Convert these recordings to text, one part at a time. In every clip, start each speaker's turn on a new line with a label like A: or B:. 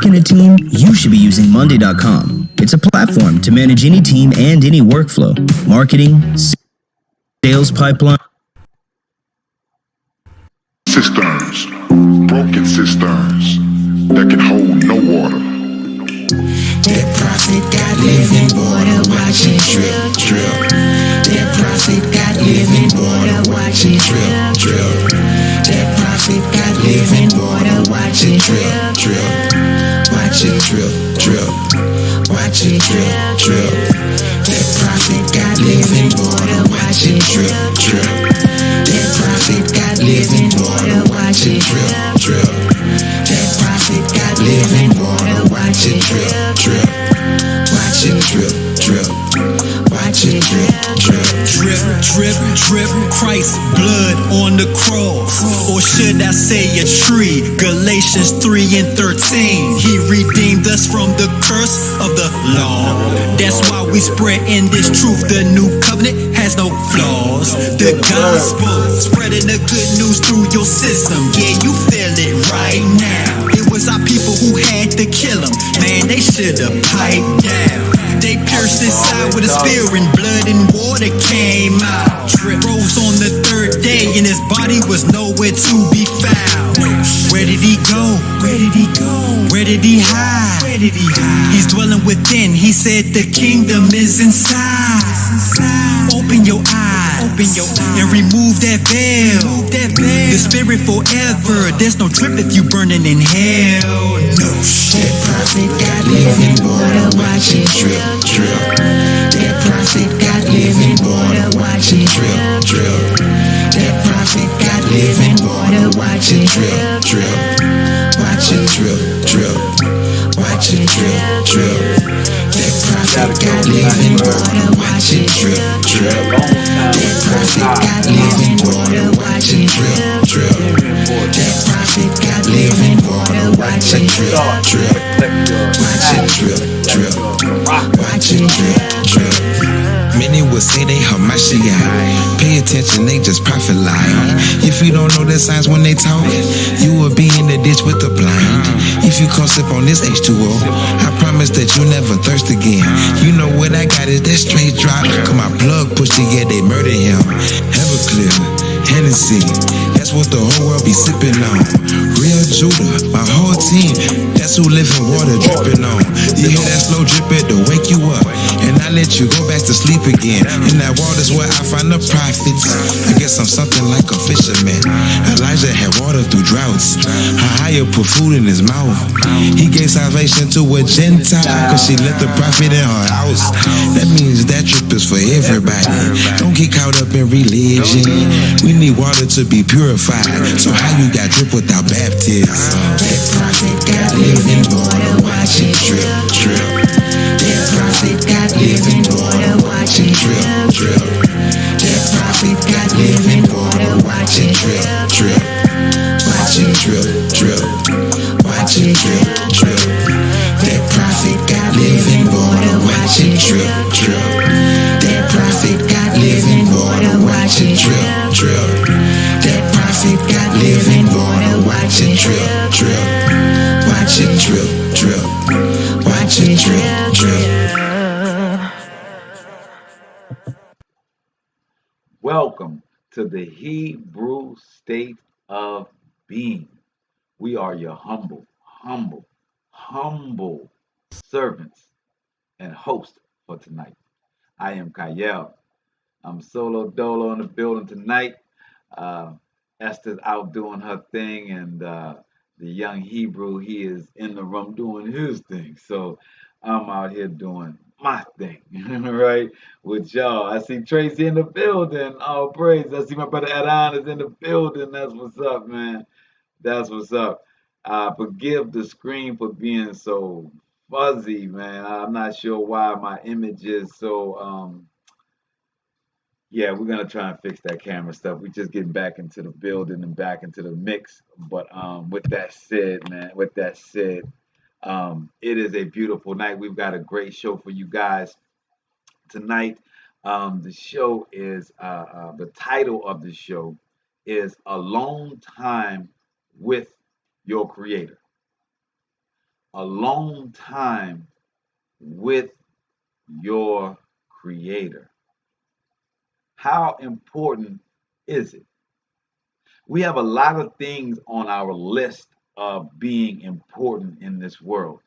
A: work in a team, you should be using Monday.com. It's a platform to manage any team and any workflow, marketing, sales pipeline.
B: Cisterns, broken cisterns that can hold no water.
C: That prophet got living water, watch it drip, drip. That prophet got living water, watch it drip, drip. That prophet got living water, watch it drip, drip. Watch it drip, drip. Watch it drip, drip. That prophet got living water, watch it drip, drip. That prophet got living water, watch it drip, drip. That prophet got living water, watch it drip, drip. Watch it drip, drip. Watch it drip, drip.
D: Drip, drip, drip, Christ's blood on the cross. Or should I say a tree? Galatians 3 and 13. He redeemed us from the curse of the law. That's why we spread in this truth. The new covenant has no flaws. The gospel, spreading the good news through your system. Yeah, you feel it right now. It was our people who had to kill him. Man, they should have piped down. They pierced his side with a spear and blood and water came out. Rose on the third day and his body was nowhere to be found. Where did he go? Where did he go? Where did he hide? Where did he hide? He's dwelling within. He said the kingdom is inside. Open your eyes, and remove that veil. The spirit forever. There's no trip if you burning in hell. No shit.
C: That prophet got living water, watch it drip, drip. That prophet got living water, watch it drip, drip. That prophet got living water, watch it drip, drip. Watch it drip, drip. Watch it drip, drip. That prophet got living water, watch it drip, drip. That prophet got living water, watch it drip, drip. That prophet got living water, watch it drip, drip. Watch it drip, drip. Watch it drip, drip.
E: Many would say they Hamashiach. Pay attention, they just prophet lie. If you don't know the signs when they talk, you will be in the ditch with the blind. If you come sip on this H2O, I promise that you'll never thirst again. You know what I got is that straight drop. Cause my plug pushed it, yeah, they murdered him. Everclear, Hennessy, that's what the whole world be sipping on. Real Judah, my whole team, that's who living water dripping on. You hear that slow drip to wake you up, and I let you go back to sleep again. In that water's where I find the prophets. I guess I'm something like a fisherman. Elijah had water through droughts. Hahaya put food in his mouth. He gave salvation to a Gentile, cause she let the prophet in her house. That means that drip is for everybody. Don't get caught up in religion. We need water to be purified. So how you got drip without baptism?
C: That prophet got living water, watch it drip, drip. That prophet got living water, watch it drip, drip. That prophet got living water, watch it drip, drip. Watch it drip, drip. Watch it drip, drip. That prophet got living water, watch it drip, drip. That prophet got living water, watch it drip, drip. That prophet got living water, watch it drip, drip. Watch it drip, drip. Watch it drip, drip.
F: Welcome to the Hebrew state of being. We are your humble servants and host for tonight. I am Kayel. I'm solo dolo in the building tonight. Esther's out doing her thing, and the young Hebrew, he is in the room doing his thing. So I'm out here doing my thing, right, with y'all. I see Tracy in the building. Oh, praise. I see my brother Adon is in the building. That's what's up, man. That's what's up. Forgive the screen for being so fuzzy, man. I'm not sure why my image is so yeah, we're gonna try and fix that camera stuff. We just getting back into the building and back into the mix. But with that said, man, it is a beautiful night. We've got a great show for you guys tonight. The show is the title of the show is Alone Time with Your Creator. alone time with your creator. How important is it? We have a lot of things on our list of being important in this world.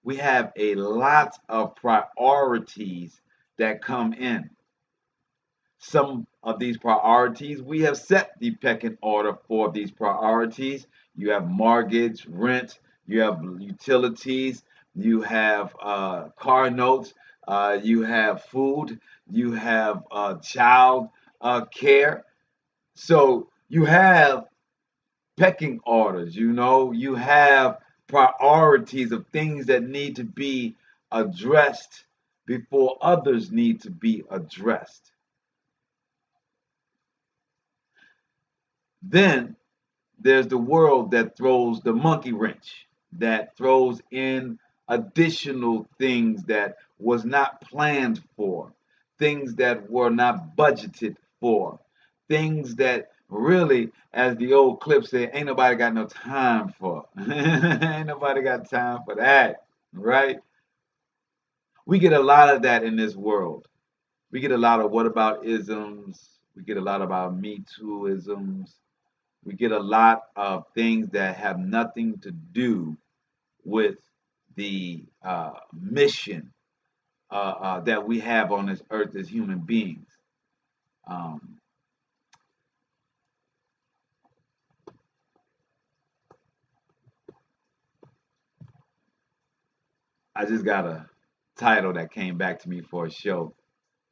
F: We have a lot of priorities that come in. Some of these priorities, we have set the pecking order for these priorities. You have mortgage, rent, you have utilities, you have car notes, you have food, you have child care. So you have pecking orders, you have priorities of things that need to be addressed before others need to be addressed. Then there's the world that throws the monkey wrench, that throws in additional things that was not planned for, things that were not budgeted for, things that really, as the old clip said, ain't nobody got no time for. Ain't nobody got time for that, right? We get a lot of that in this world. We get a lot of what about isms. We get a lot about me too isms. We get a lot of things that have nothing to do with the mission that we have on this earth as human beings. Um, I just got a title that came back to me for a show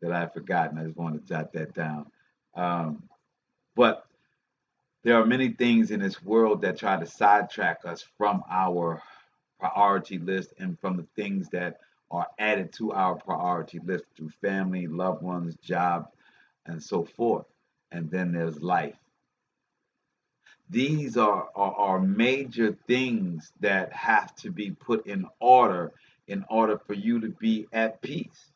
F: that I had forgotten. I just wanted to jot that down. But there are many things in this world that try to sidetrack us from our priority list and from the things that are added to our priority list through family, loved ones, job, and so forth. And then there's life. These are major things that have to be put in order for you to be at peace.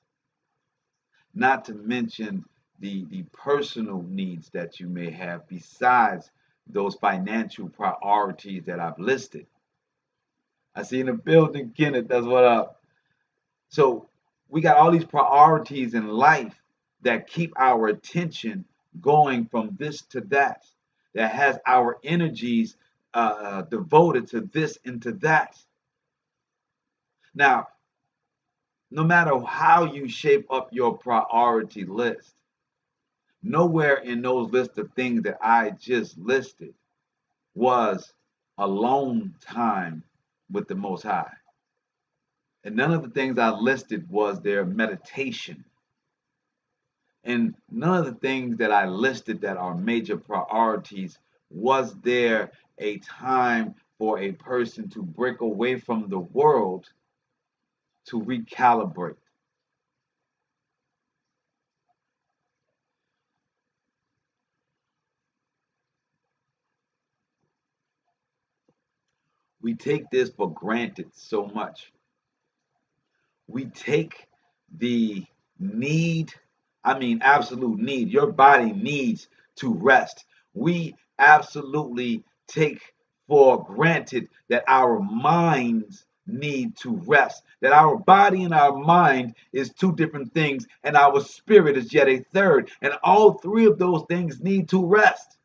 F: Not to mention the personal needs that you may have besides those financial priorities that I've listed. I see in the building, Kenneth, that's what up. So we got all these priorities in life that keep our attention going from this to that, that has our energies devoted to this and to that. Now, no matter how you shape up your priority list, nowhere in those lists of things that I just listed was alone time with the Most High. And none of the things I listed was their meditation. And none of the things that I listed that are major priorities was there a time for a person to break away from the world to recalibrate. We take this for granted so much. We take the need, I mean, absolute need. Your body needs to rest. We absolutely take for granted that our minds need to rest, that our body and our mind is two different things, and our spirit is yet a third. And all three of those things need to rest.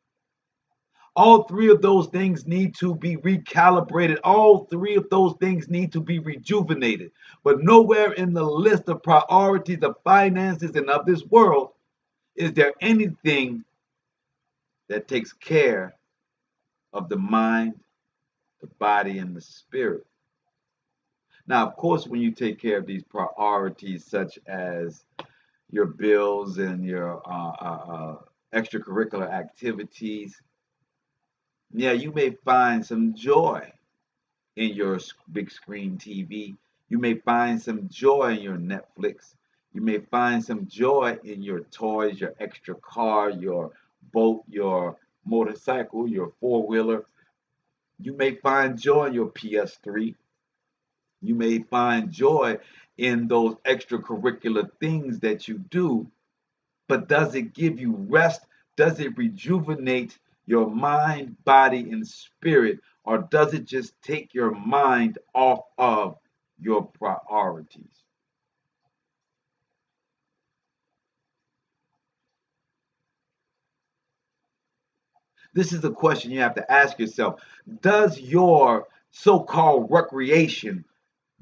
F: All three of those things need to be recalibrated. All three of those things need to be rejuvenated. But nowhere in the list of priorities of finances and of this world is there anything that takes care of the mind, the body, and the spirit. Now, of course, when you take care of these priorities, such as your bills and your extracurricular activities, yeah, you may find some joy in your big screen TV. You may find some joy in your Netflix. You may find some joy in your toys, your extra car, your boat, your motorcycle, your four-wheeler. You may find joy in your PS3. You may find joy in those extracurricular things that you do, but does it give you rest? Does it rejuvenate your mind, body, and spirit? or does it just take your mind off of your priorities? This is a question you have to ask yourself. Does your so-called recreation,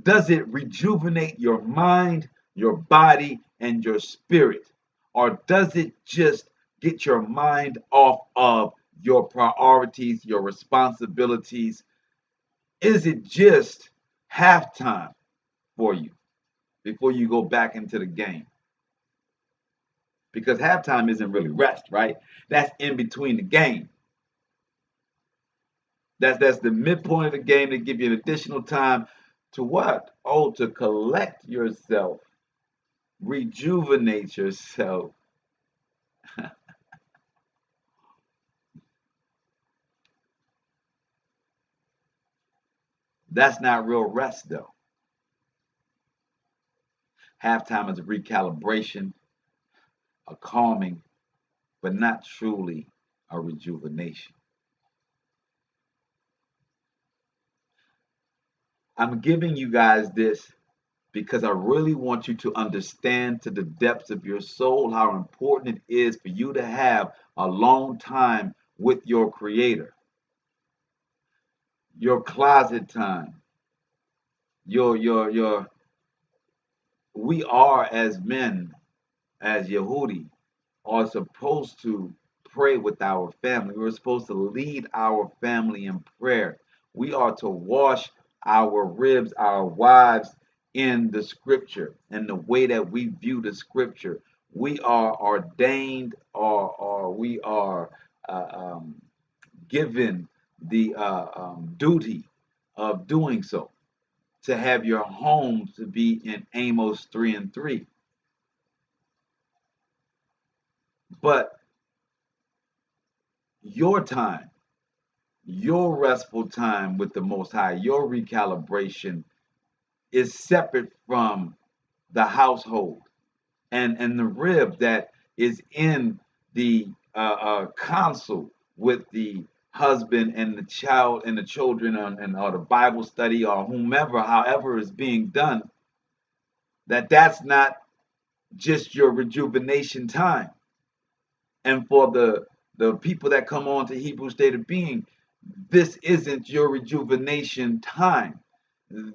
F: does it rejuvenate your mind, your body, and your spirit? Or does it just get your mind off of your priorities, your responsibilities? Is it just halftime for you before you go back into the game? Because halftime isn't really rest, right? That's in between the game. That's the midpoint of the game to give you an additional time to what? Oh, to collect yourself, rejuvenate yourself. That's not real rest, though. Halftime is a recalibration, a calming, but not truly a rejuvenation. I'm giving you guys this because I really want you to understand to the depths of your soul how important it is for you to have a long time with your creator, your closet time, your we are as men, as Yehudi, are supposed to pray with our family. We're supposed to lead our family in prayer. We are to wash our ribs, our wives in the scripture and the way that we view the scripture. We are ordained or we are given the duty of doing so, to have your home to be in Amos 3 and 3. But your time, your restful time with the Most High, your recalibration is separate from the household and the rib that is in the council with the husband and the child and the children and or the Bible study or whomever, however is being done, that's not just your rejuvenation time. And for the people that come on to Hebrew State of Being, this isn't your rejuvenation time.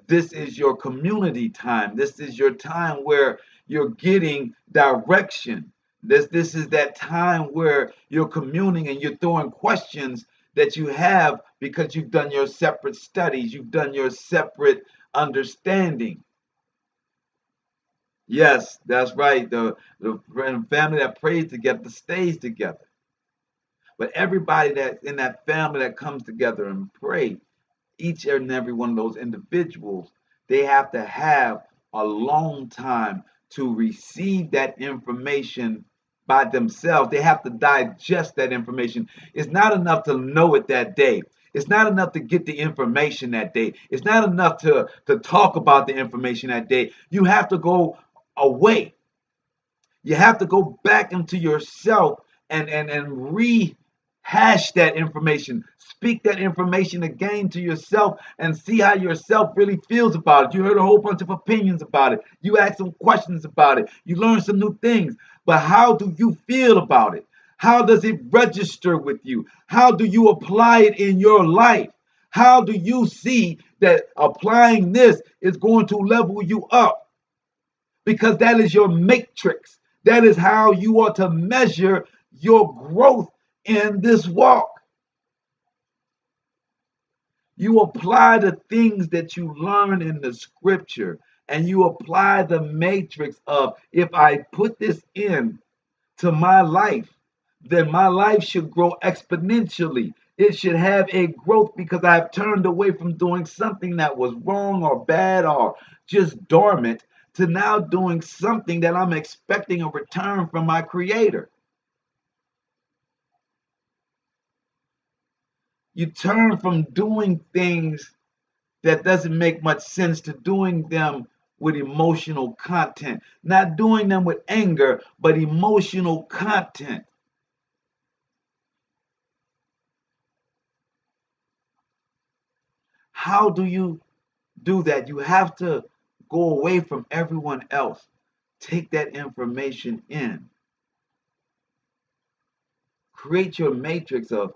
F: This is your community time. This is your time where you're getting direction. This is that time where you're communing and you're throwing questions that you have because you've done your separate studies, you've done your separate understanding. Yes, that's right. The family that prays together stays together. But everybody that's in that family that comes together and pray, each and every one of those individuals, they have to have a long time to receive that information by themselves. They have to digest that information. It's not enough to know it that day. It's not enough to get the information that day. It's not enough to talk about the information that day. You have to go away. You have to go back into yourself and rehash that information. Speak that information again to yourself and see how yourself really feels about it. You heard a whole bunch of opinions about it. You asked some questions about it. You learned some new things. But how do you feel about it? How does it register with you? How do you apply it in your life? How do you see that applying this is going to level you up? Because that is your matrix. That is how you are to measure your growth in this walk. You apply the things that you learn in the scripture and you apply the matrix of, if I put this in to my life, then my life should grow exponentially. It should have a growth because I've turned away from doing something that was wrong or bad or just dormant to now doing something that I'm expecting a return from my creator. You turn from doing things that doesn't make much sense to doing them with emotional content, not doing them with anger, but emotional content. How do you do that? You have to go away from everyone else. Take that information in. Create your matrix of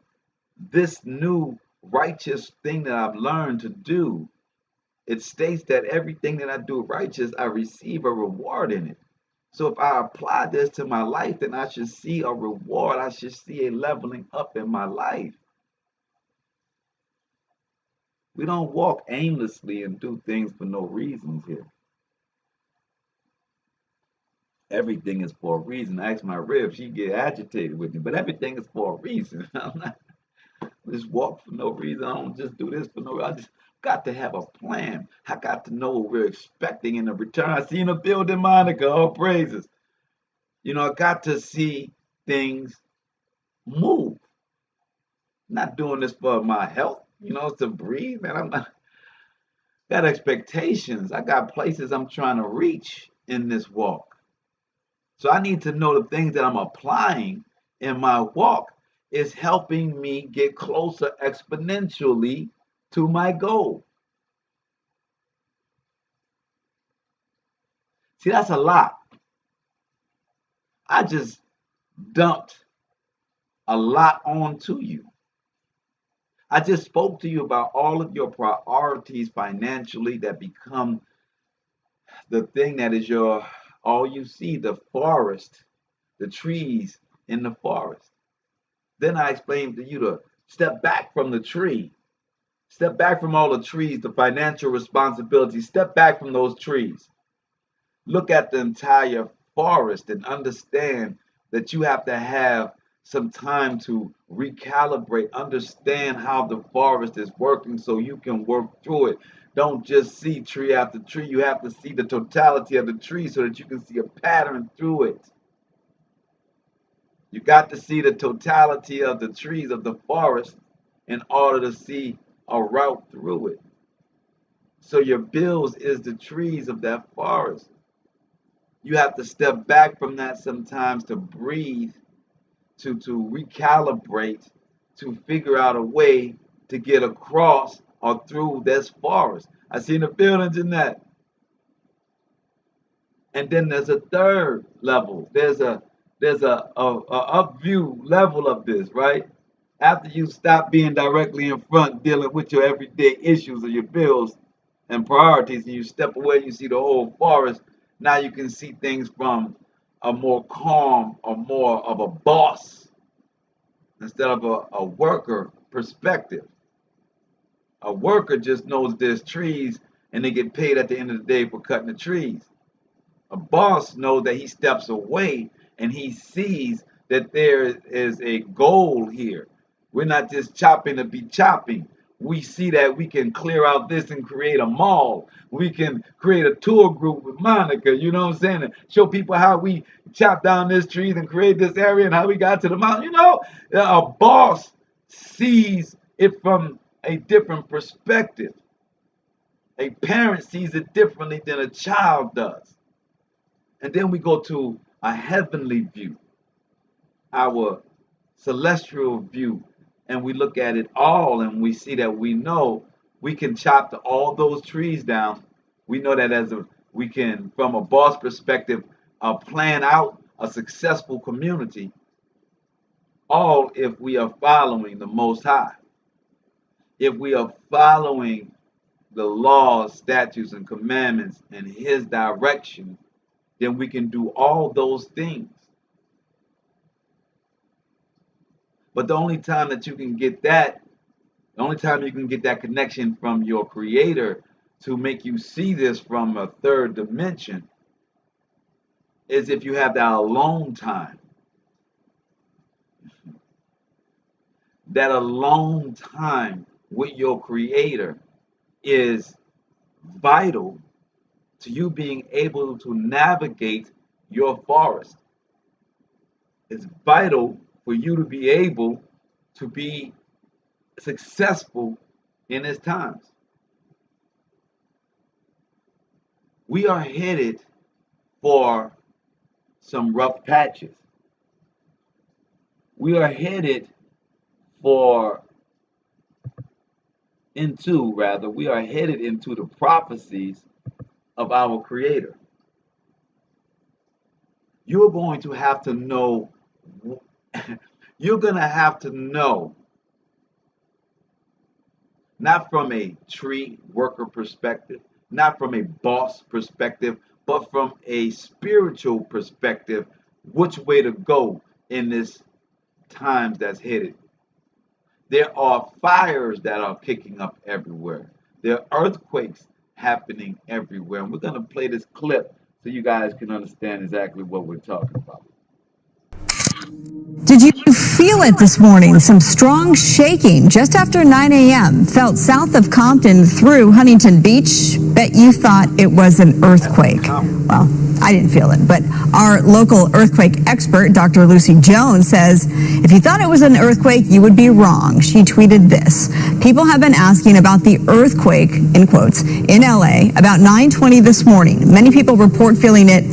F: this new righteous thing that I've learned to do. It states that everything that I do righteous, I receive a reward in it. So if I apply this to my life, then I should see a reward. I should see a leveling up in my life. We don't walk aimlessly and do things for no reasons here. Everything is for a reason. Ask my rib, she get agitated with me, but everything is for a reason. I'm not just walk for no reason. I don't just do this for no reason. I just got to have a plan. I got to know what we're expecting in the return. I see in the building, Monica, all praises. You know, I got to see things move. I'm not doing this for my health, you know, to breathe, man. I'm not got expectations. I got places I'm trying to reach in this walk. So I need to know the things that I'm applying in my walk is helping me get closer exponentially to my goal. See, that's a lot. I just dumped a lot onto you. I just spoke to you about all of your priorities financially that become the thing that is your all you see, the forest, the trees in the forest. Then I explained to you to step back from the tree. Step back from all the trees, the financial responsibility. Step back from those trees. Look at the entire forest and understand that you have to have some time to recalibrate, understand how the forest is working so you can work through it. Don't just see tree after tree. You have to see the totality of the tree so that you can see a pattern through it. You got to see the totality of the trees of the forest in order to see a route through it. So your bills is the trees of that forest. You have to step back from that sometimes to breathe, to recalibrate, to figure out a way to get across or through this forest. I see the buildings in that. And then there's a third level. There's a up view level of this, right? After you stop being directly in front dealing with your everyday issues or your bills and priorities, and you step away, you see the whole forest. Now you can see things from a more calm or more of a boss instead of a worker perspective. A worker just knows there's trees and they get paid at the end of the day for cutting the trees. A boss knows that he steps away and he sees that there is a goal here. We're not just chopping to be chopping. We see that we can clear out this and create a mall. We can create a tour group with Monica, you know what I'm saying? And show people how we chop down this trees and create this area and how we got to the mountain. You know, a boss sees it from a different perspective. A parent sees it differently than a child does. And then we go to a heavenly view, our celestial view, and we look at it all and we see that we know we can chop all those trees down. We know that we can, from a boss perspective, plan out a successful community, all if we are following the Most High. If we are following the laws, statutes, and commandments and His direction, then we can do all those things. But the only time that you can get that, the only time you can get that connection from your creator to make you see this from a third dimension is if you have that alone time. That alone time with your creator is vital to you being able to navigate your forest. It's vital for you to be able to be successful in its times. We are headed for some rough patches. We are headed for we are headed into the prophecies of our Creator. You're going to have to know, you're going to have to know, not from a tree worker perspective, not from a boss perspective, but from a spiritual perspective, which way to go in this times that's headed. There are fires that are kicking up everywhere. There are earthquakes happening everywhere. And we're going to play this clip so you guys can understand exactly what we're talking about.
G: Did you feel it this morning? Some strong shaking just after 9 a.m. felt south of Compton through Huntington Beach. Bet you thought it was an earthquake. Well, I didn't feel it, but our local earthquake expert, Dr. Lucy Jones, says if you thought it was an earthquake, you would be wrong. She tweeted this. People have been asking about the earthquake, in quotes, in LA about 9:20 this morning. Many people report feeling it,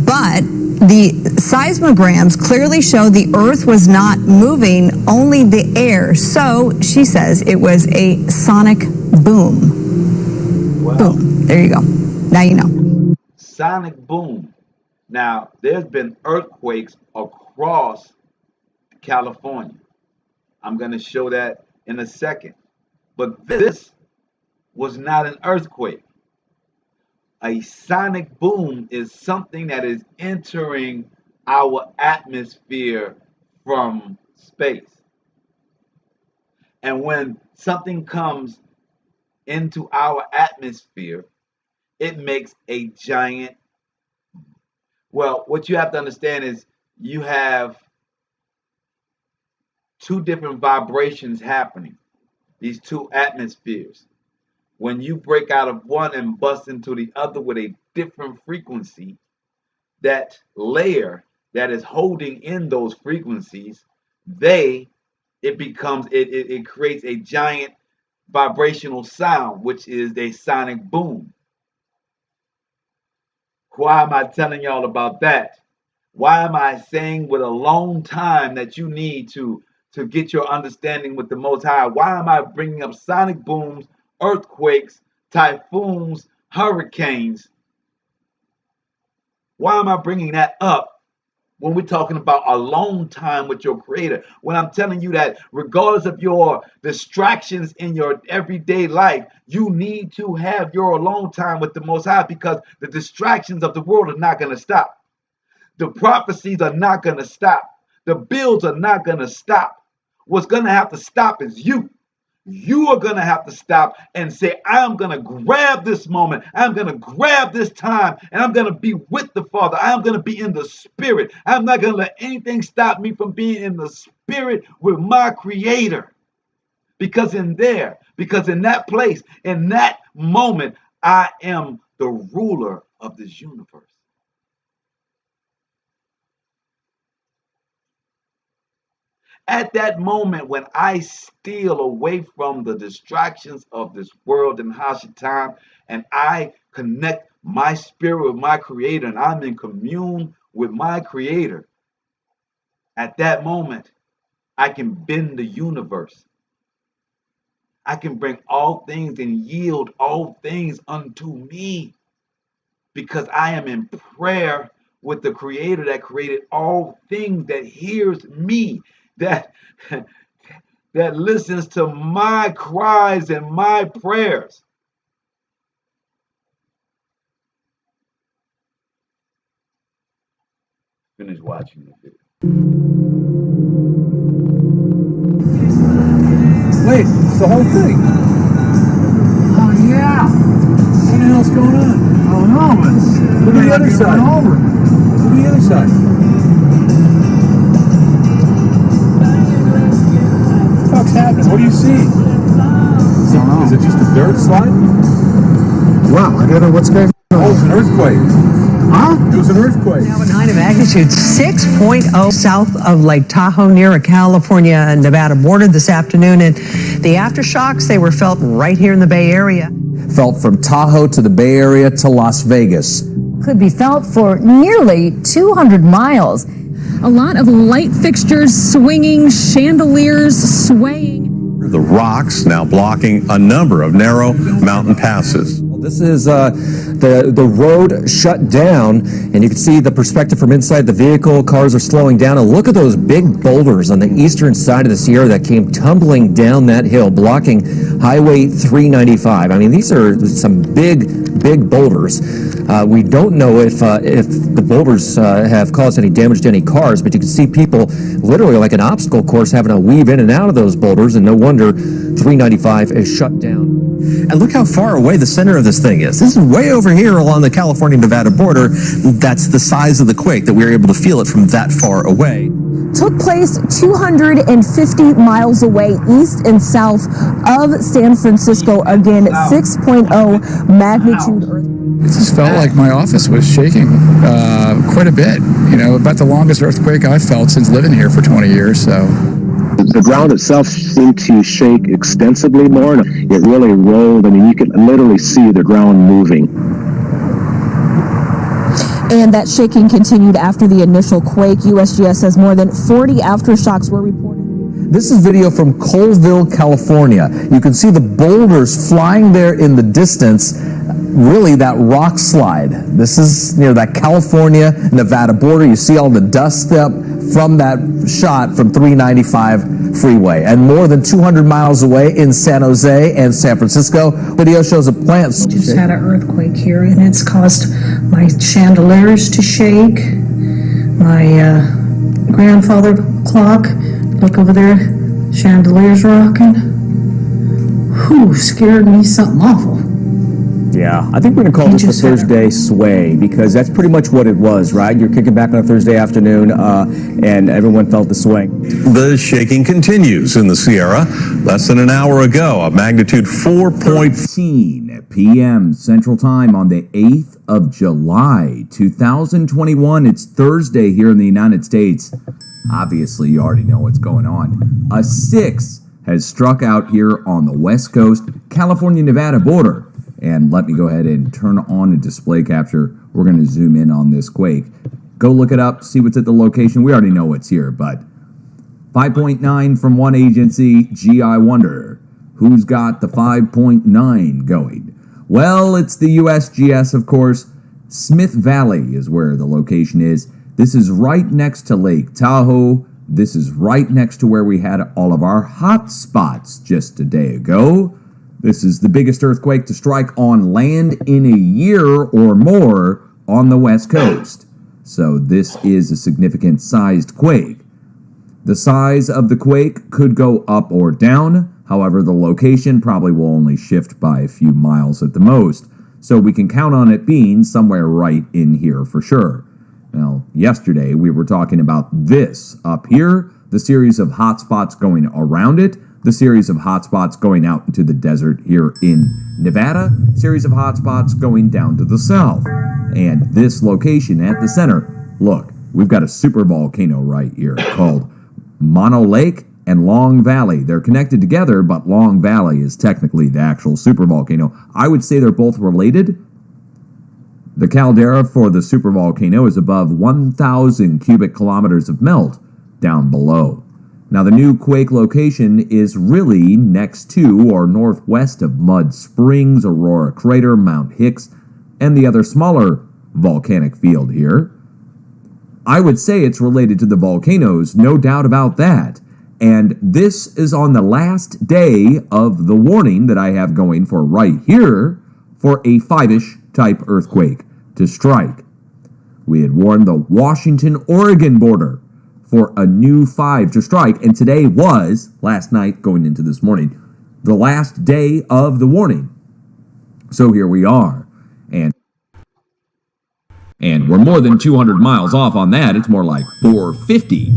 G: but the seismograms clearly show the earth was not moving, only the air. So she says it was a sonic boom.
F: Wow.
G: Boom. There you go. Now you know.
F: Sonic boom. Now, there's been earthquakes across California. I'm going to show that in a second. But this was not an earthquake. A sonic boom is something that is entering our atmosphere from space. And when something comes into our atmosphere, it makes a giant. Well, what you have to understand is you have two different vibrations happening, these two atmospheres. When you break out of one and bust into the other with a different frequency, that layer that is holding in those frequencies, it creates a giant vibrational sound, which is a sonic boom. Why am I telling y'all about that? Why am I saying with a long time that you need to get your understanding with the Most High? Why am I bringing up sonic booms, earthquakes, typhoons, hurricanes? Why am I bringing that up when we're talking about a long time with your Creator? When I'm telling you that regardless of your distractions in your everyday life, you need to have your alone time with the Most High, because the distractions of the world are not going to stop. The prophecies are not going to stop. The bills are not going to stop. What's going to have to stop is you. You are going to have to stop and say, I'm going to grab this moment. I'm going to grab this time, and I'm going to be with the Father. I'm going to be in the Spirit. I'm not going to let anything stop me from being in the Spirit with my Creator. Because in that place, in that moment, I am the ruler of this universe. At that moment, when I steal away from the distractions of this world and Hashatan, and I connect my spirit with my Creator, and I'm in commune with my Creator, at that moment, I can bend the universe. I can bring all things and yield all things unto me, because I am in prayer with the Creator that created all things, that hears me, that listens to my cries and my prayers. Finish watching the video.
H: Wait, it's the whole thing.
I: Oh yeah.
H: What the hell's going on?
I: I don't know, but
H: Look at the other side.
I: Over.
H: Look at the other side. What the fuck's happening? What do you see? Is it just a dirt slide?
I: Wow, I don't know what's going on.
H: Oh, it's an earthquake.
I: Huh?
H: It was an earthquake.
J: Now a 9 of magnitude 6.0 south of Lake Tahoe near a California and Nevada border this afternoon. And the aftershocks, they were felt right here in the Bay Area.
K: Felt from Tahoe to the Bay Area to Las Vegas.
L: Could be felt for nearly 200 miles. A lot of light fixtures swinging, chandeliers swaying.
H: the rocks now blocking a number of narrow mountain passes.
K: This is the road shut down, and you can see the perspective from inside the vehicle. Cars are slowing down, and look at those big boulders on the eastern side of the Sierra that came tumbling down that hill, blocking Highway 395. I mean, these are some big boulders. We don't know if the boulders have caused any damage to any cars, but you can see people literally like an obstacle course having to weave in and out of those boulders, and no wonder 395 is shut down. And look how far away the center of this thing is. This is way over here along the California-Nevada border. That's the size of the quake that we were able to feel it from that far away.
L: Took place 250 miles away east and south of San Francisco. Again, 6.0 magnitude earthquake.
M: It just felt like my office was shaking quite a bit. You know, about the longest earthquake I've felt since living here for 20 years. So.
I: The ground itself seemed to shake extensively more, and it really rolled. I mean, you could literally see the ground moving.
L: And that shaking continued after the initial quake. USGS says more than 40 aftershocks were reported.
K: This is video from Colville, California. You can see the boulders flying there in the distance. Really, that rock slide. This is near that California-Nevada border. You see all the dust up from that shot from 395 freeway. And more than 200 miles away in San Jose and San Francisco, video shows a plant.
N: Just had an earthquake here, and it's caused my chandeliers to shake. My grandfather clock, look over there, chandeliers rocking. Whew, scared me something awful.
K: Yeah, I think we're going to call this a Thursday sway, because that's pretty much what it was, right? You're kicking back on a Thursday afternoon, and everyone felt the sway.
H: The shaking continues in the Sierra. Less than an hour ago, a magnitude 4.13
O: p.m. Central Time on the 8th of July, 2021. It's Thursday here in the United States. Obviously, you already know what's going on. A 6 has struck out here on the West Coast, California-Nevada border. And let me go ahead and turn on a display capture. We're going to zoom in on this quake. Go look it up, see what's at the location. We already know what's here, but 5.9 from one agency. Gee, I wonder who's got the 5.9 going. Well, it's the USGS, of course. Smith Valley is where the location is. This is right next to Lake Tahoe. This is right next to where we had all of our hot spots just a day ago. This is the biggest earthquake to strike on land in a year or more on the West Coast. So this is a significant sized quake. The size of the quake could go up or down. However, the location probably will only shift by a few miles at the most. So we can count on it being somewhere right in here for sure. Now, yesterday we were talking about this up here, the series of hotspots going around it, the series of hotspots going out into the desert here in Nevada, series of hotspots going down to the south. And this location at the center, look, we've got a super volcano right here called Mono Lake and Long Valley. They're connected together, but Long Valley is technically the actual super volcano. I would say they're both related. The caldera for the super volcano is above 1,000 cubic kilometers of melt down below. Now, the new quake location is really next to or northwest of Mud Springs, Aurora Crater, Mount Hicks, and the other smaller volcanic field here. I would say it's related to the volcanoes, no doubt about that. And this is on the last day of the warning that I have going for right here for a 5-ish type earthquake to strike. We had warned the Washington-Oregon border for a new 5 to strike, and today was, last night going into this morning, the last day of the warning. So here we are, and we're more than 200 miles off on that. It's more like 450,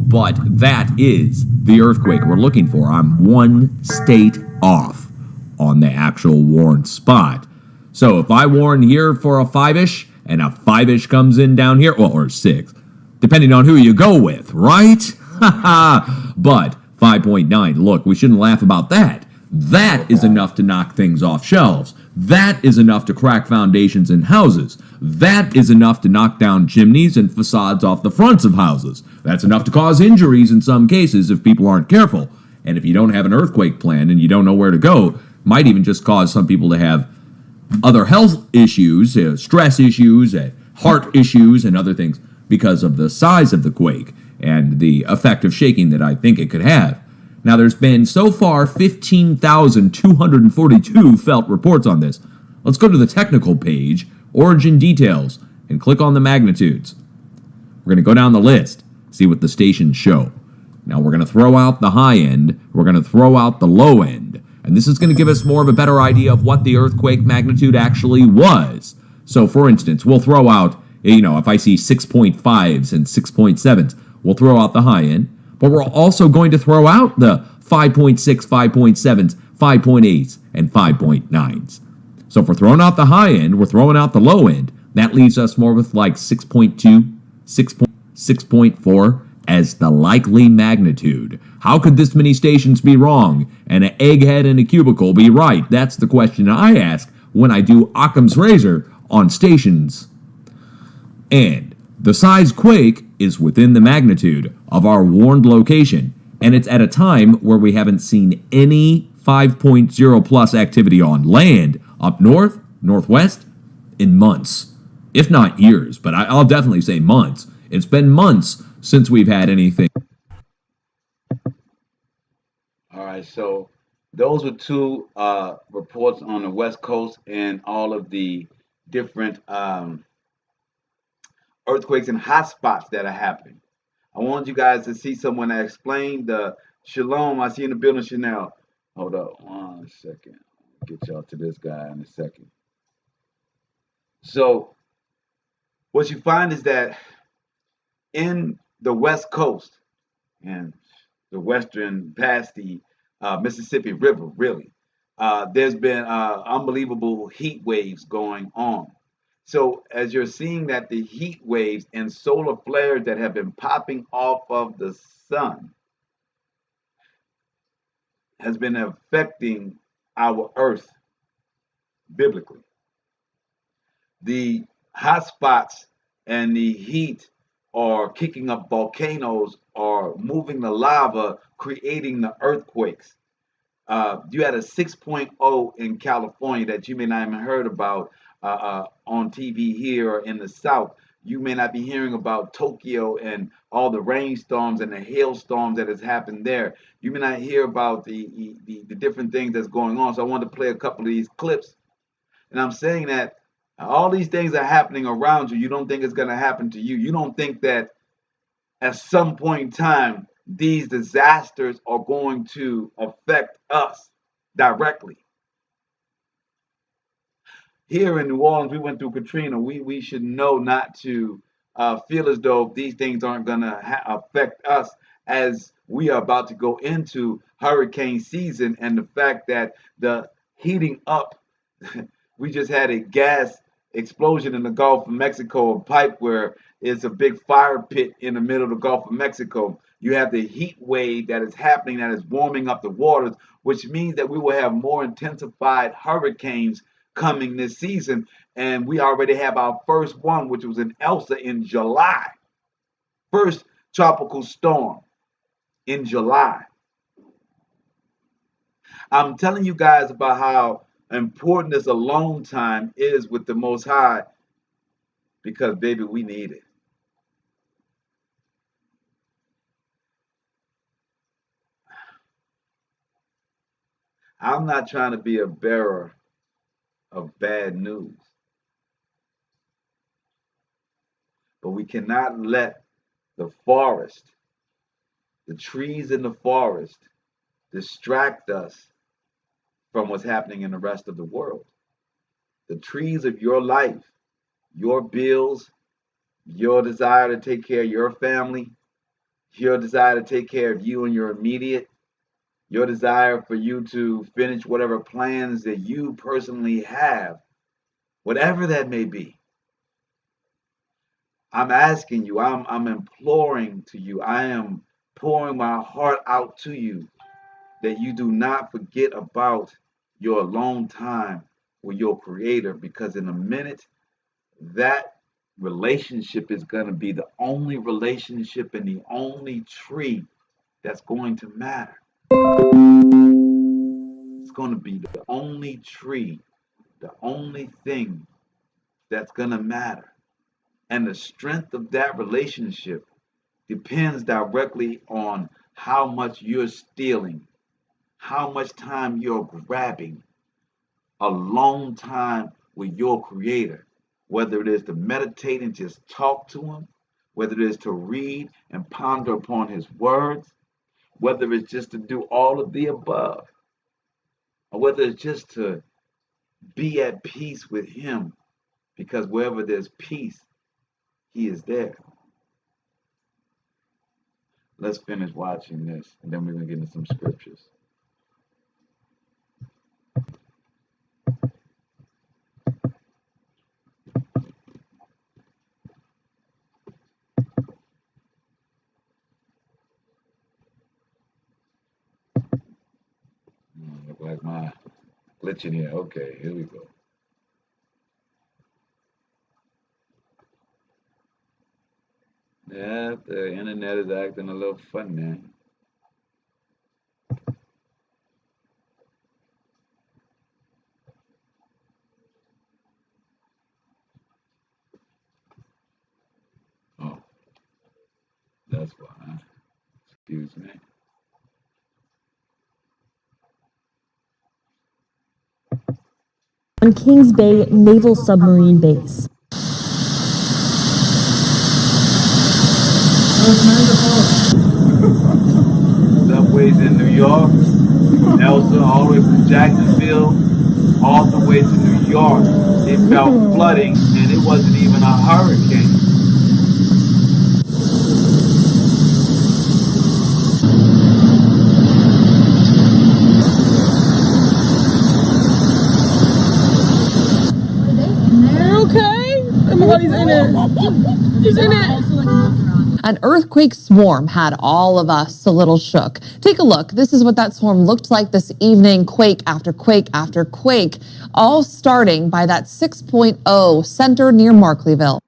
O: but that is the earthquake we're looking for. I'm one state off on the actual warned spot. So if I warn here for a 5-ish, and a 5-ish comes in down here, well, or 6, depending on who you go with, right? But 5.9, look, we shouldn't laugh about that. That is enough to knock things off shelves. That is enough to crack foundations in houses. That is enough to knock down chimneys and facades off the fronts of houses. That's enough to cause injuries in some cases if people aren't careful.
H: And if you don't have an earthquake plan and you don't know where to go, might even just cause some people to have other health issues, stress issues, heart issues, and other things because of the size of the quake and the effect of shaking that I think it could have. Now, there's been so far 15,242 felt reports on this. Let's go to the technical page, Origin Details, and click on the magnitudes. We're going to go down the list, see what the stations show. Now, we're going to throw out the high end, we're going to throw out the low end, and this is going to give us more of a better idea of what the earthquake magnitude actually was. So, for instance, we'll throw out, if I see 6.5s and 6.7s, we'll throw out the high end, but we're also going to throw out the 5.6, 5.7s, 5.8s, and 5.9s. So if we're throwing out the high end, we're throwing out the low end. That leaves us more with like 6.2, 6.4 as the likely magnitude. How could this many stations be wrong and an egghead in a cubicle be right? That's the question I ask when I do Occam's razor on stations. And the size quake is within the magnitude of our warned location, and it's at a time where we haven't seen any 5.0 plus activity on land up north, northwest, in months, if not years, but I'll definitely say months. It's been months since we've had anything.
F: All right, so those were two reports on the West Coast and all of the different earthquakes and hotspots that are happening. I want you guys to see someone that explained the Shalom. I see you in the building, Chanel. Hold up 1 second. I'll get y'all to this guy in a second. So what you find is that in the West Coast and the western past the Mississippi River, really, there's been unbelievable heat waves going on. So as you're seeing that the heat waves and solar flares that have been popping off of the sun has been affecting our earth biblically. The hot spots and the heat are kicking up volcanoes, are moving the lava, creating the earthquakes. You had a 6.0 in California that you may not even heard about on TV here or in the South. You may not be hearing about Tokyo and all the rainstorms and the hailstorms that has happened there. You may not hear about the different things that's going on. So I wanted to play a couple of these clips. And I'm saying that all these things are happening around you. You don't think it's going to happen to you. You don't think that at some point in time, these disasters are going to affect us directly. Here in New Orleans, we went through Katrina. We should know not to feel as though these things aren't going to affect us as we are about to go into hurricane season, and the fact that the heating up, we just had a gas explosion in the Gulf of Mexico, a pipe where it's a big fire pit in the middle of the Gulf of Mexico. You have the heat wave that is happening that is warming up the waters, which means that we will have more intensified hurricanes coming this season. And we already have our first one, which was in Elsa in July. First tropical storm in July. I'm telling you guys about how important this alone time is with the Most High, because, baby, we need it. I'm not trying to be a bearer of bad news, but we cannot let the forest, the trees in the forest, distract us from what's happening in the rest of the world. The trees of your life, your bills, your desire to take care of your family, your desire to take care of you and your immediate, your desire for you to finish whatever plans that you personally have, whatever that may be. I'm asking you, I'm imploring to you, I am pouring my heart out to you that you do not forget about your alone time with your creator, because in a minute, that relationship is going to be the only relationship and the only tree that's going to matter. It's going to be the only tree, the only thing that's going to matter. And the strength of that relationship depends directly on how much you're stealing, how much time you're grabbing alone time with your creator, whether it is to meditate and just talk to him, whether it is to read and ponder upon his words, whether it's just to do all of the above, or whether it's just to be at peace with him, because wherever there's peace, he is there. Let's finish watching this, and then we're going to get into some scriptures. Look like my glitching here. Okay, here we go. Yeah, the internet is acting a little funny. Oh, that's why. Excuse me.
L: On Kings Bay Naval Submarine Base.
F: Subways in New York, from Elsa all the way from Jacksonville, all the way to New York. It felt flooding, and it wasn't even a hurricane.
P: Okay, everybody's in it. He's in it.
Q: An earthquake swarm had all of us a little shook. Take a look. This is what that swarm looked like this evening. Quake after quake after quake, all starting by that 6.0 center near Markleeville.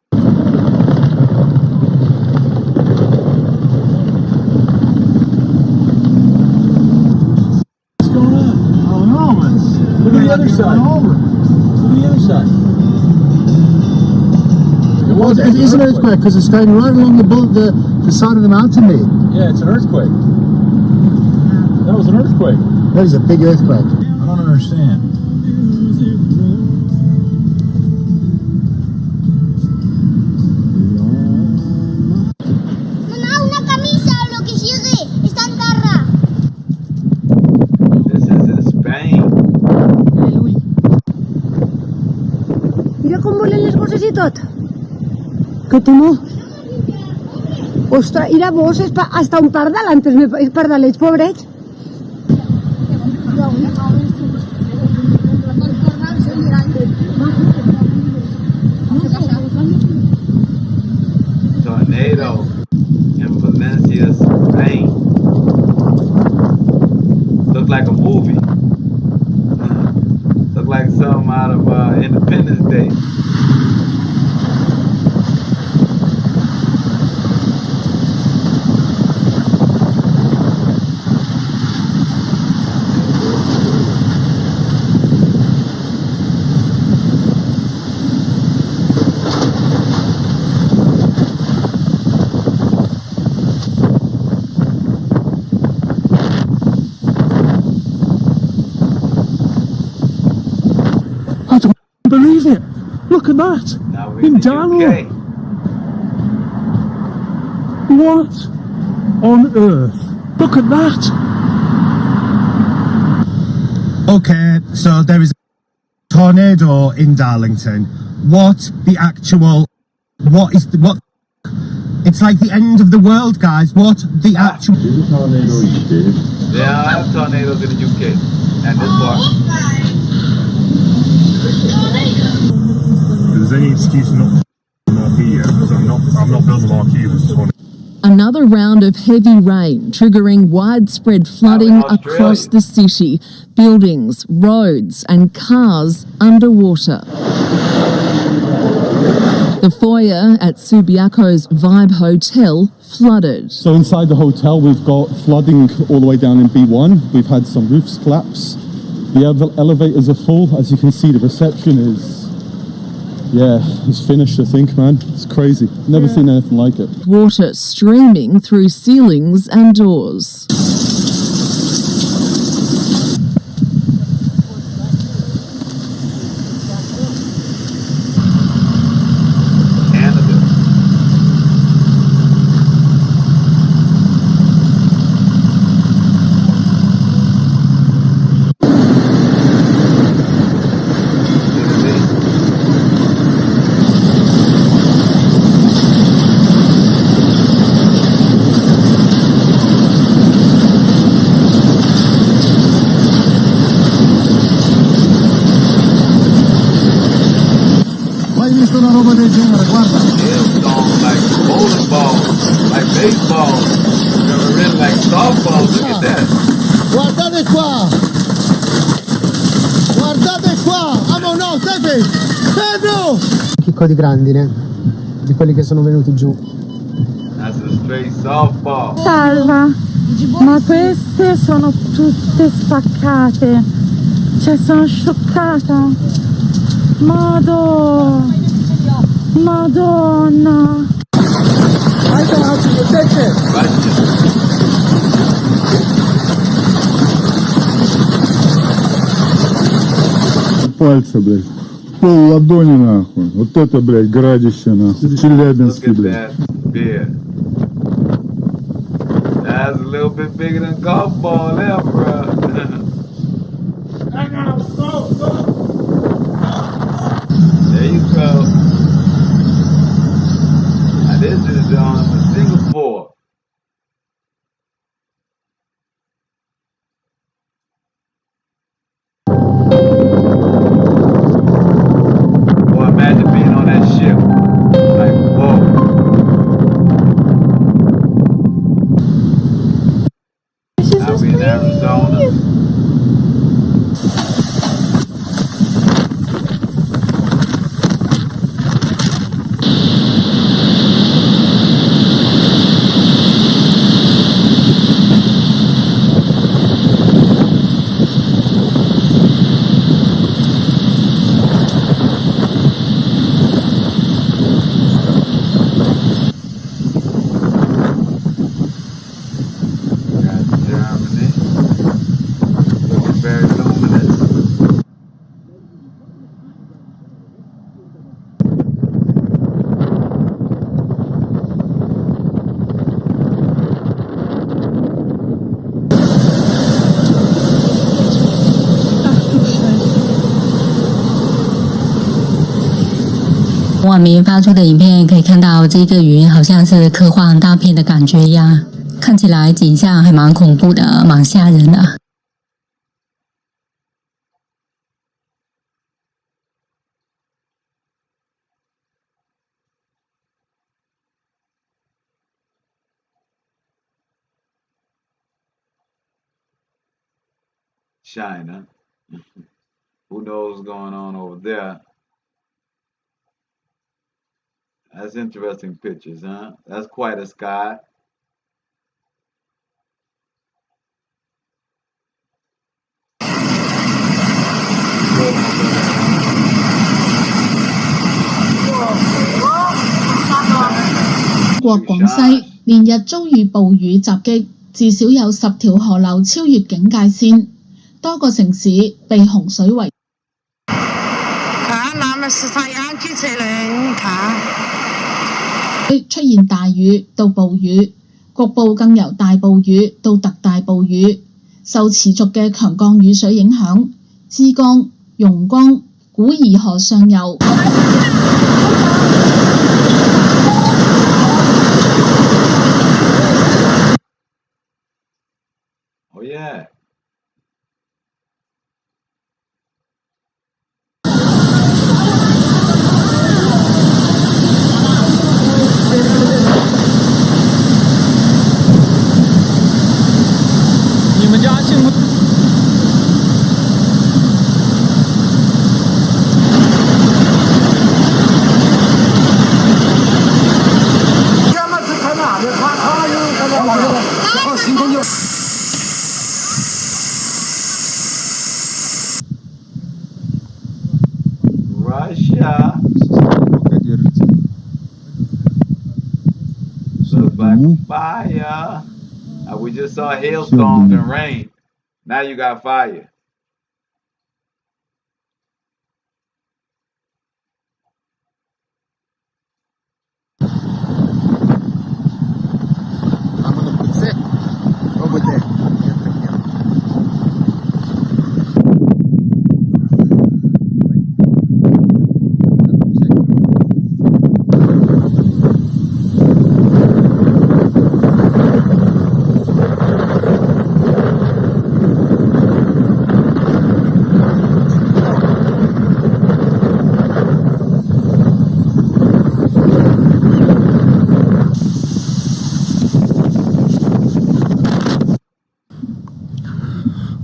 R: What's going on? I don't know, man. Look at the other side. Look at the other side. Well, it is an earthquake because it's going right along the side of the mountain there. Yeah, it's an earthquake. That was an earthquake. That is a big earthquake. I don't understand.
F: This is in Spain.
S: Mira com volen les bosses i tot. Que temor. Ostres, mira bosses, hasta un pardal antes, pardalets, pobrets.
F: Tornado in Valencia, Spain. Looked like a movie. Looked like something out of Independence Day.
R: I don't believe it. Look at that.
F: Now we're
R: in
F: in the
R: Darwin.
F: UK.
R: What on earth? Look at that.
T: Okay, so there is a tornado in Darlington. What it's like the end of the world, guys. What the actual
F: Yeah, I have tornadoes in the UK. And this one.
U: If there's any excuse not to marquee yet, because I'm not building a marquee this morning.
V: Another round of heavy rain triggering widespread flooding across the city. Buildings, roads and cars underwater. The foyer at Subiaco's Vibe Hotel flooded.
U: So inside the hotel, we've got flooding all the way down in B1. We've had some roofs collapse. The elevators are full. As you can see, the reception is, it's finished, I think, man. It's crazy. Never seen anything like it.
V: Water streaming through ceilings and doors.
R: Una roba del genere, guarda.
F: Hailstorm like bowling balls, like baseball. Never really like softball. Look at that.
R: Guardate qua. Guardate qua. Vámonos, Tepe. Pedro. Chicco di grandine, di quelli che sono venuti giù.
F: That's a straight softball.
A: Salva, ma queste sono tutte spaccate. Cioè, sono scioccata. Madonna.
U: Пальцы, блядь. Пол ладони, нахуй. Вот это, блядь, градище, нахуй. Челябинский, блядь.
F: That's a little bit bigger than golf ball there, bro. There you go. Now this is on Singapore. Boy, imagine being on that ship. Like, whoa. Now we in Arizona.
B: 网民发出的影片可以看到，这个云好像是科幻大片的感觉一样，看起来景象还蛮恐怖的，蛮吓人的。
F: China. Who knows what's going on over there? That's interesting pictures, huh? That's quite a sky.
W: China. 國廣西連日遭遇暴雨襲擊，至少有10條河流超越警戒線，多個城市被洪水圍。出現大雨到暴雨，局部更由大暴雨到特大暴雨。受持續嘅強降雨水影響，枝江、榕江、古怡河上游。
F: Oh yeah. Fire. We just saw hailstorms and rain. Now you got fire.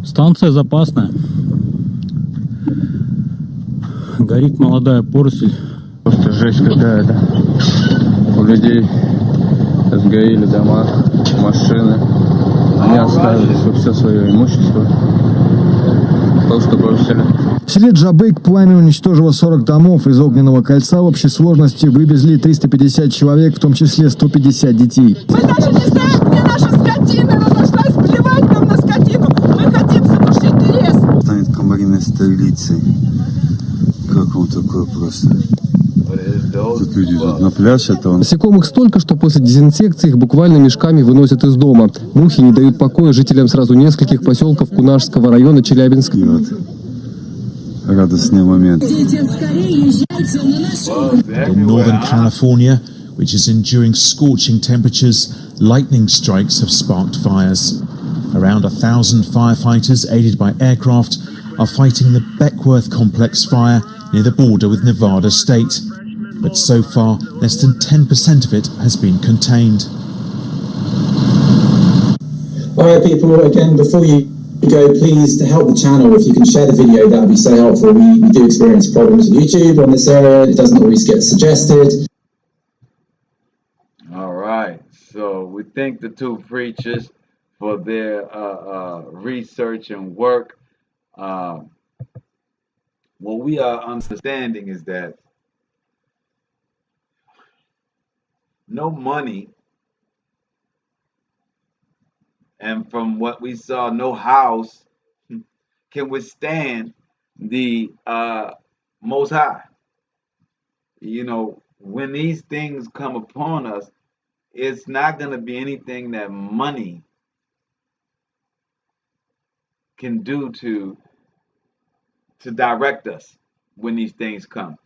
U: Станция запасная. Горит молодая поросль. Просто жесть какая-то. У людей сгорели дома, машины. Они оставили все свое имущество. Просто бросили.
R: В селе Джабык пламя уничтожило 40 домов. Из огненного кольца в общей сложности вывезли 350 человек, в том числе 150 детей.
P: Мы даже не знаем, где наша скотина разошлась, плевать нам на скотину. Мы хотим задушить лес.
C: Станет комариной столицей. Как вам такое просто? Тут люди идут на пляж, это он.
D: Насекомых столько, что после дезинсекции их буквально мешками выносят из дома. Мухи не дают покоя жителям сразу нескольких поселков Кунашского района Челябинска.
C: Радостный момент.
E: In Northern California, which is enduring scorching temperatures, lightning strikes have sparked fires. Around 1,000 firefighters, aided by aircraft, are fighting the Beckworth complex fire near the border with Nevada state. But so far, less than 10% of it has been contained.
X: Alright people, again, before you go, please, to help the channel, if you can share the video, that would be so helpful. We do experience problems with YouTube on this area. It doesn't always get suggested.
F: All right, so we thank the two preachers for their research and work. What we are understanding is that no money, and from what we saw, no house can withstand the Most High. You know, when these things come upon us, it's not going to be anything that money can do to direct us when these things come.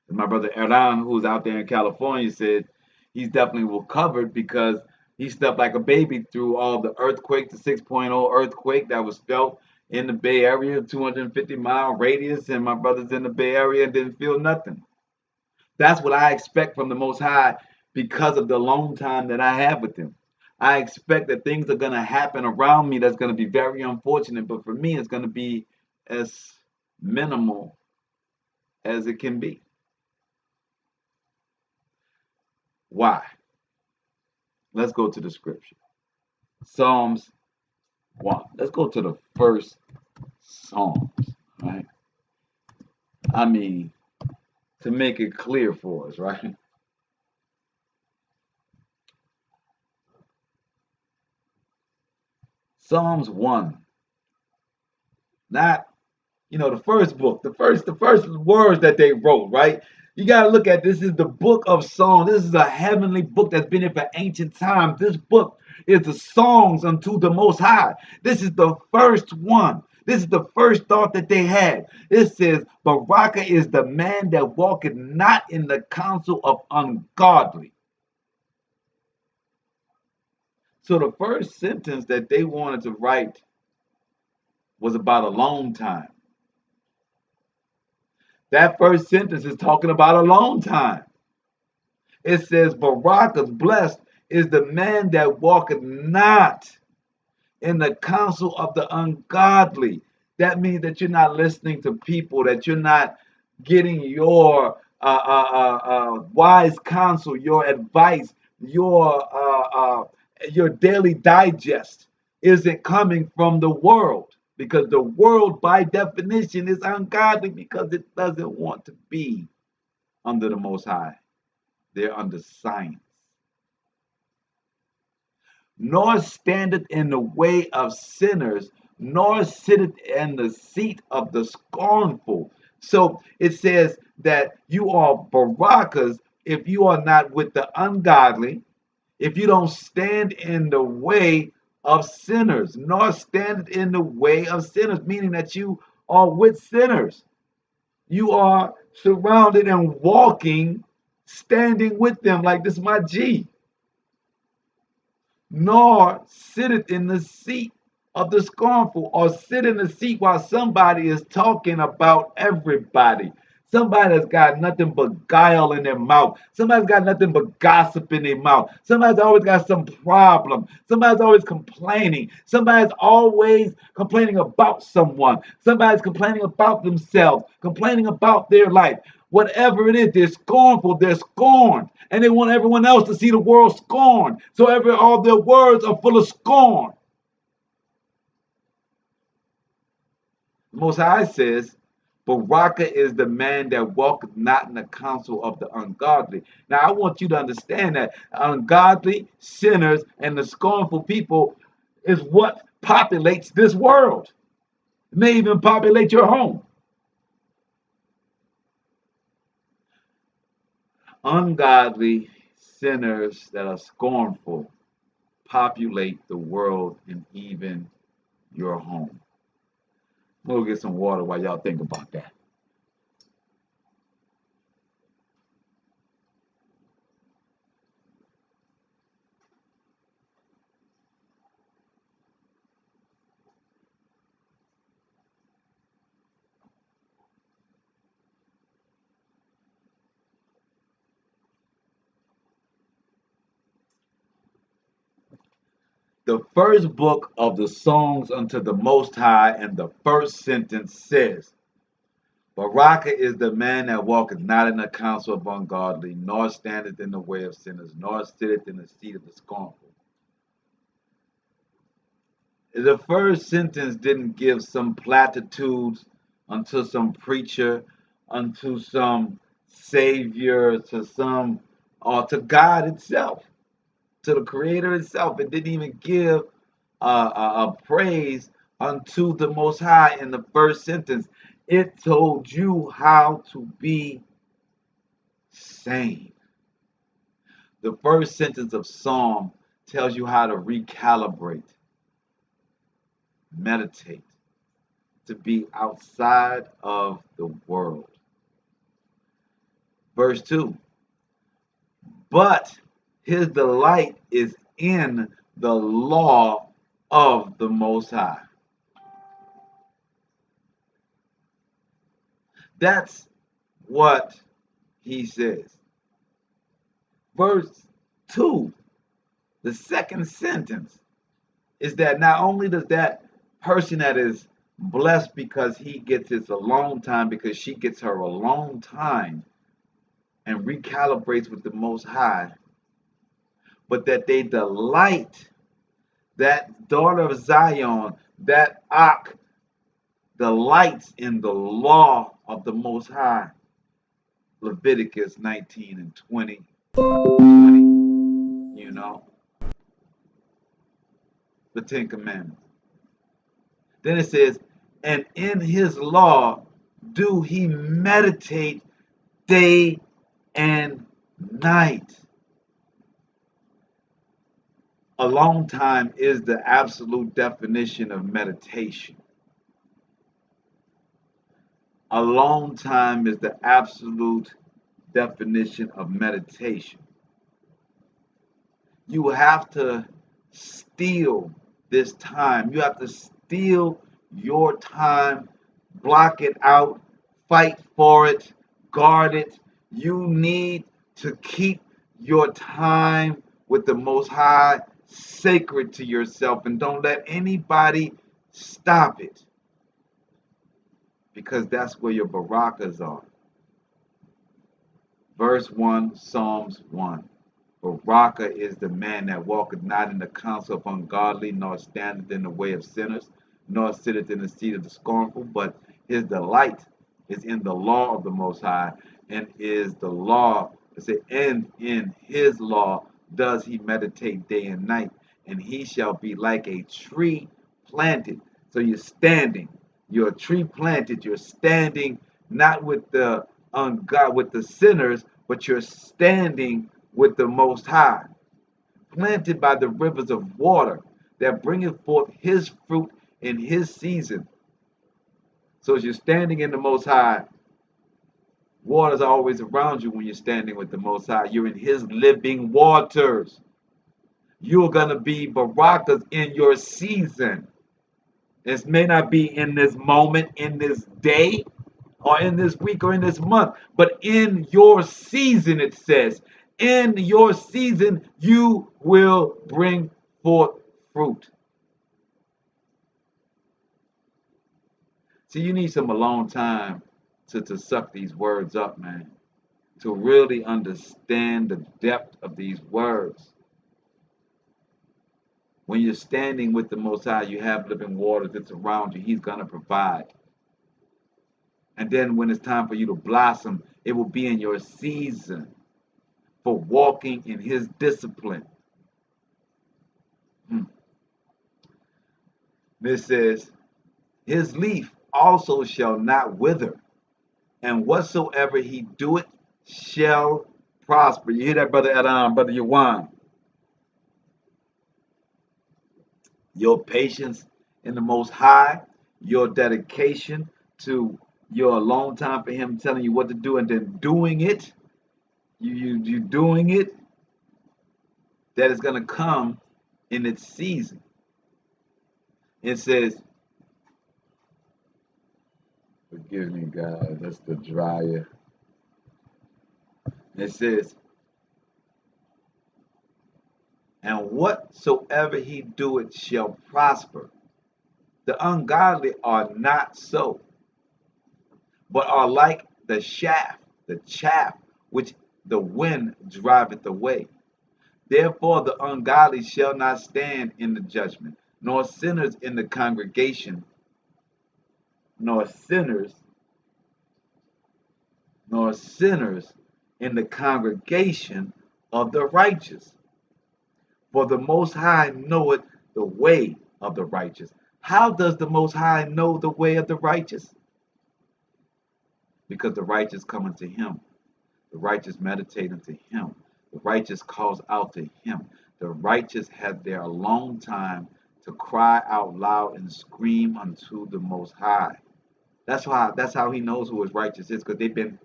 F: My brother Erdan, who's out there in California, said he's definitely well covered because he slept like a baby through all the earthquake, the 6.0 earthquake that was felt in the Bay Area, 250-mile radius, and my brother's in the Bay Area and didn't feel nothing. That's what I expect from the Most High because of the long time that I have with him. I expect that things are going to happen around me that's going to be very unfortunate, but for me, it's going to be as minimal as it can be. Why? Let's go to the scripture. Psalms 1. Let's go to the first Psalms, right? I mean, to make it clear for us, right? Psalms 1. Not, the first book, the first words that they wrote, right? You got to look at this is the book of Psalms. This is a heavenly book that's been here for ancient times. This book is the songs unto the Most High. This is the first one. This is the first thought that they had. It says, Baraka is the man that walketh not in the counsel of ungodly. So the first sentence that they wanted to write was about a long time. That first sentence is talking about a long time. It says, Baraka's blessed is the man that walketh not in the counsel of the ungodly. That means that you're not listening to people, that you're not getting your wise counsel, your advice, your daily digest isn't coming from the world. Because the world, by definition, is ungodly because it doesn't want to be under the Most High. They're under science. nor standeth in the way of sinners, nor sitteth in the seat of the scornful. So it says that you are barakas if you are not with the ungodly, if you don't stand in the way of sinners, nor stand in the way of sinners, meaning that you are with sinners. You are surrounded and walking, standing with them like this is my G. Nor sitteth in the seat of the scornful, or sit in the seat while somebody is talking about everybody. Somebody that's got nothing but guile in their mouth. Somebody's got nothing but gossip in their mouth. Somebody's always got some problem. Somebody's always complaining. Somebody's always complaining about someone. Somebody's complaining about themselves, complaining about their life. Whatever it is, they're scornful, they're scorned. And they want everyone else to see the world scorned. So all their words are full of scorn. Most High says, Baraka is the man that walketh not in the counsel of the ungodly. Now, I want you to understand that ungodly, sinners, and the scornful people is what populates this world. It may even populate your home. Ungodly sinners that are scornful populate the world and even your home. We'll get some water while y'all think about that. The first book of the songs unto the Most High, and the first sentence says, Baraka is the man that walketh not in the counsel of ungodly, nor standeth in the way of sinners, nor sitteth in the seat of the scornful. The first sentence didn't give some platitudes unto some preacher, unto some savior, to some, or to God itself, to the Creator itself. It didn't even give a praise unto the Most High in the first sentence. It told you how to be sane. The first sentence of Psalm tells you how to recalibrate, meditate, to be outside of the world. Verse 2, but his delight is in the law of the Most High. That's what he says. Verse 2, the second sentence, is that not only does that person that is blessed because he gets his alone time, because she gets her alone time and recalibrates with the Most High, but that they delight, that daughter of Zion, that Ak, delights in the law of the Most High. Leviticus 19 and 20. You know, the Ten Commandments. Then it says, and in his law do he meditate day and night. Alone time is the absolute definition of meditation. Alone time is the absolute definition of meditation. You have to steal this time. You have to steal your time, block it out, fight for it, guard it. You need to keep your time with the Most High sacred to yourself, and don't let anybody stop it, because that's where your barakas are. Verse 1, Psalms 1. Baraka is the man that walketh not in the counsel of ungodly, nor standeth in the way of sinners, nor sitteth in the seat of the scornful, but his delight is in the law of the Most High, and is the law, and in his law does he meditate day and night. and he shall be like a tree planted. So you're standing. You're a tree planted. You're standing not with the ungodly, with the sinners, but you're standing with the Most High, planted by the rivers of water that bringeth forth his fruit in his season. So as you're standing in the Most High, waters are always around you when you're standing with the Most High. You're in his living waters. You're going to be barakas in your season. This may not be in this moment, in this day, or in this week, or in this month, but in your season, it says, in your season, you will bring forth fruit. See, you need some alone time to suck these words up, man, to really understand the depth of these words. When you're standing with the Most High, you have living water that's around you. He's going to provide. And then when it's time for you to blossom, it will be in your season for walking in his discipline. This says, his leaf also shall not wither, and whatsoever he doeth shall prosper. You hear that, Brother Adam, Brother Yawan? Your patience in the Most High, your dedication to your alone time for him telling you what to do and then doing it, you doing it, that is going to come in its season. It says, forgive me, guys, that's the dryer. It says, and whatsoever he doeth shall prosper. The ungodly are not so, but are like the chaff which the wind driveth away. Therefore the ungodly shall not stand in the judgment, nor sinners in the congregation, nor sinners in the congregation of the righteous. For the Most High knoweth the way of the righteous. How does the Most High know the way of the righteous? Because the righteous come unto him. The righteous meditate unto him. The righteous calls out to him. The righteous have their alone time to cry out loud and scream unto the Most High. That's how he knows who his righteous is, because they've been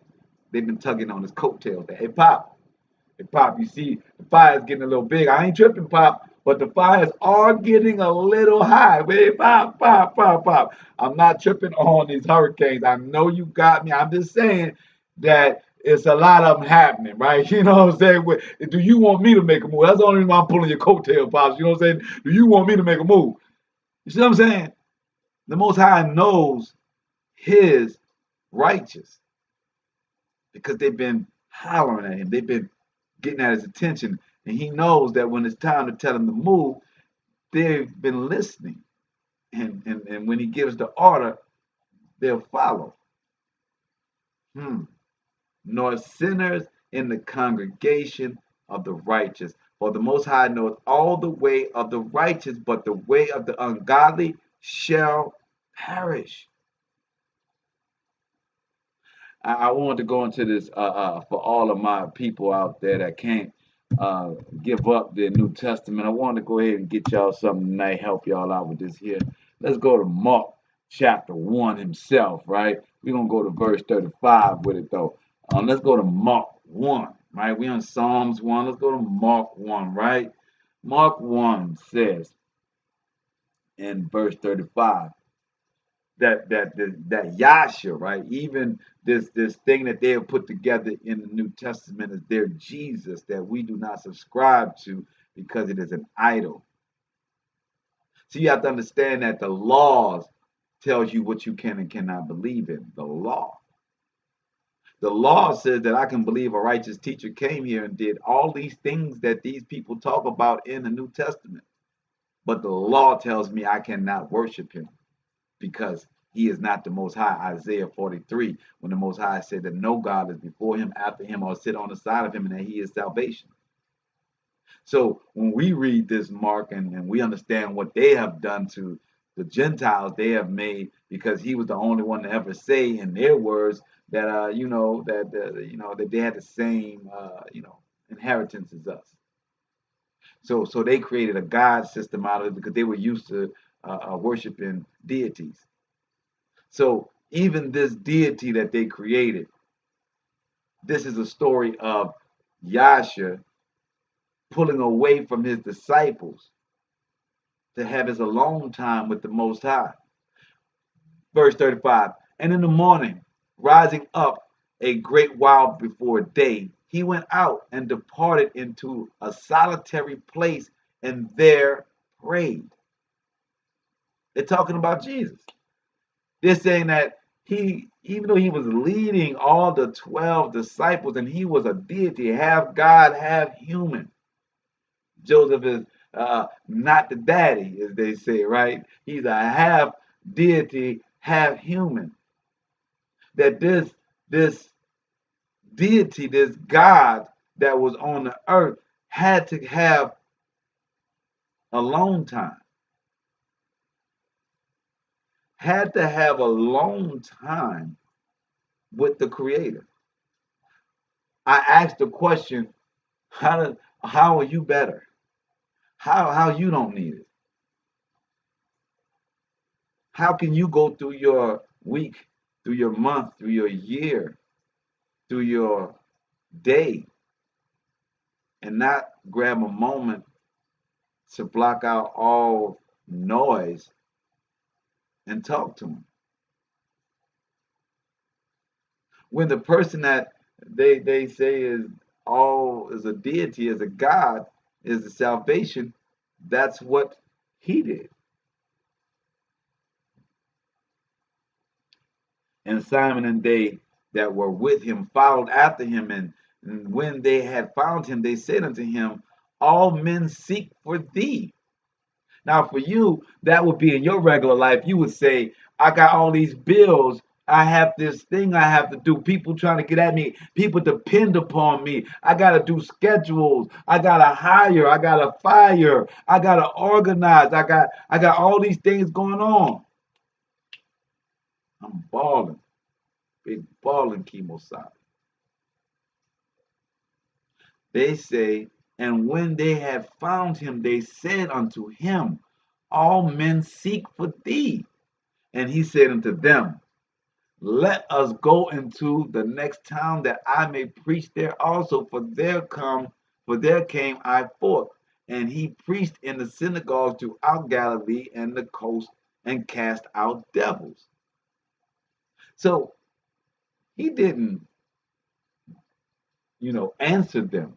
F: tugging on his coattails. Hey Pop, you see the fire's getting a little big. I ain't tripping, Pop, but the fires are getting a little high. Hey Pop. I'm not tripping on these hurricanes. I know you got me. I'm just saying that it's a lot of them happening, right? You know what I'm saying? Do you want me to make a move? That's the only reason why I'm pulling your coattail, Pops. You know what I'm saying? Do you want me to make a move? You see what I'm saying? The Most High knows his righteous because they've been hollering at him. They've been getting at his attention. And he knows that when it's time to tell him to move, they've been listening. And when he gives the order, they'll follow. Nor sinners in the congregation of the righteous. For the Most High knows all the way of the righteous, but the way of the ungodly shall perish. I wanted to go into this for all of my people out there that can't give up their New Testament. I wanted to go ahead and get y'all something tonight, help y'all out with this here. Let's go to Mark chapter 1 himself, right? We're going to go to verse 35 with it, though. Let's go to Mark 1, right? We're on Psalms 1. Let's go to Mark 1, right? Mark 1 says in verse 35, that Yasha, right? Even this thing that they have put together in the New Testament is their Jesus that we do not subscribe to because it is an idol. So you have to understand that the laws tells you what you can and cannot believe in. The law says that I can believe a righteous teacher came here and did all these things that these people talk about in the New Testament. But the law tells me I cannot worship him because he is not the Most High. Isaiah 43, when the Most High said that no God is before him, after him, or sit on the side of him, and that he is salvation. So when we read this, Mark, and we understand what they have done to the Gentiles, they have made, because he was the only one to ever say in their words that that they had the same inheritance as us. So they created a God system out of it because they were used to worshiping deities. So even this deity that they created, this is a story of Yasha pulling away from his disciples to have his alone time with the Most High. Verse 35, and in the morning, rising up a great while before day, he went out and departed into a solitary place and there prayed. They're talking about Jesus. They're saying that he, even though he was leading all the 12 disciples and he was a deity, half God, half human. Joseph is not the daddy, as they say, right? He's a half deity, half human. That this deity, this God that was on the earth, had to have alone time. Had to have alone time with the Creator. I asked the question, how are you better? How you don't need it? How can you go through your week, through your month, through your year, through your day, and not grab a moment to block out all noise and talk to him? When the person that they say is a deity, is a God, is the salvation, that's what he did. And Simon and they that were with him followed after him, and when they had found him, they said unto him, all men seek for thee. Now for you, that would be in your regular life, you would say, I got all these bills, I have this thing I have to do, people trying to get at me, people depend upon me, I gotta do schedules, I gotta hire, I gotta fire, I gotta organize, I got all these things going on. I'm balling. Big balling chemoside. They say, and when they had found him, they said unto him, all men seek for thee. And he said unto them, let us go into the next town that I may preach there also, for there came I forth. And he preached in the synagogues throughout Galilee and the coast, and cast out devils. So he didn't, answer them,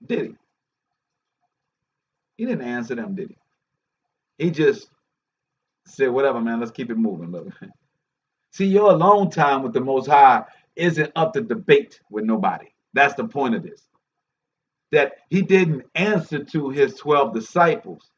F: did he? He didn't answer them, did he? He just said, whatever, man, let's keep it moving. Look. See, your alone time with the Most High isn't up to debate with nobody. That's the point of this. That he didn't answer to his 12 disciples.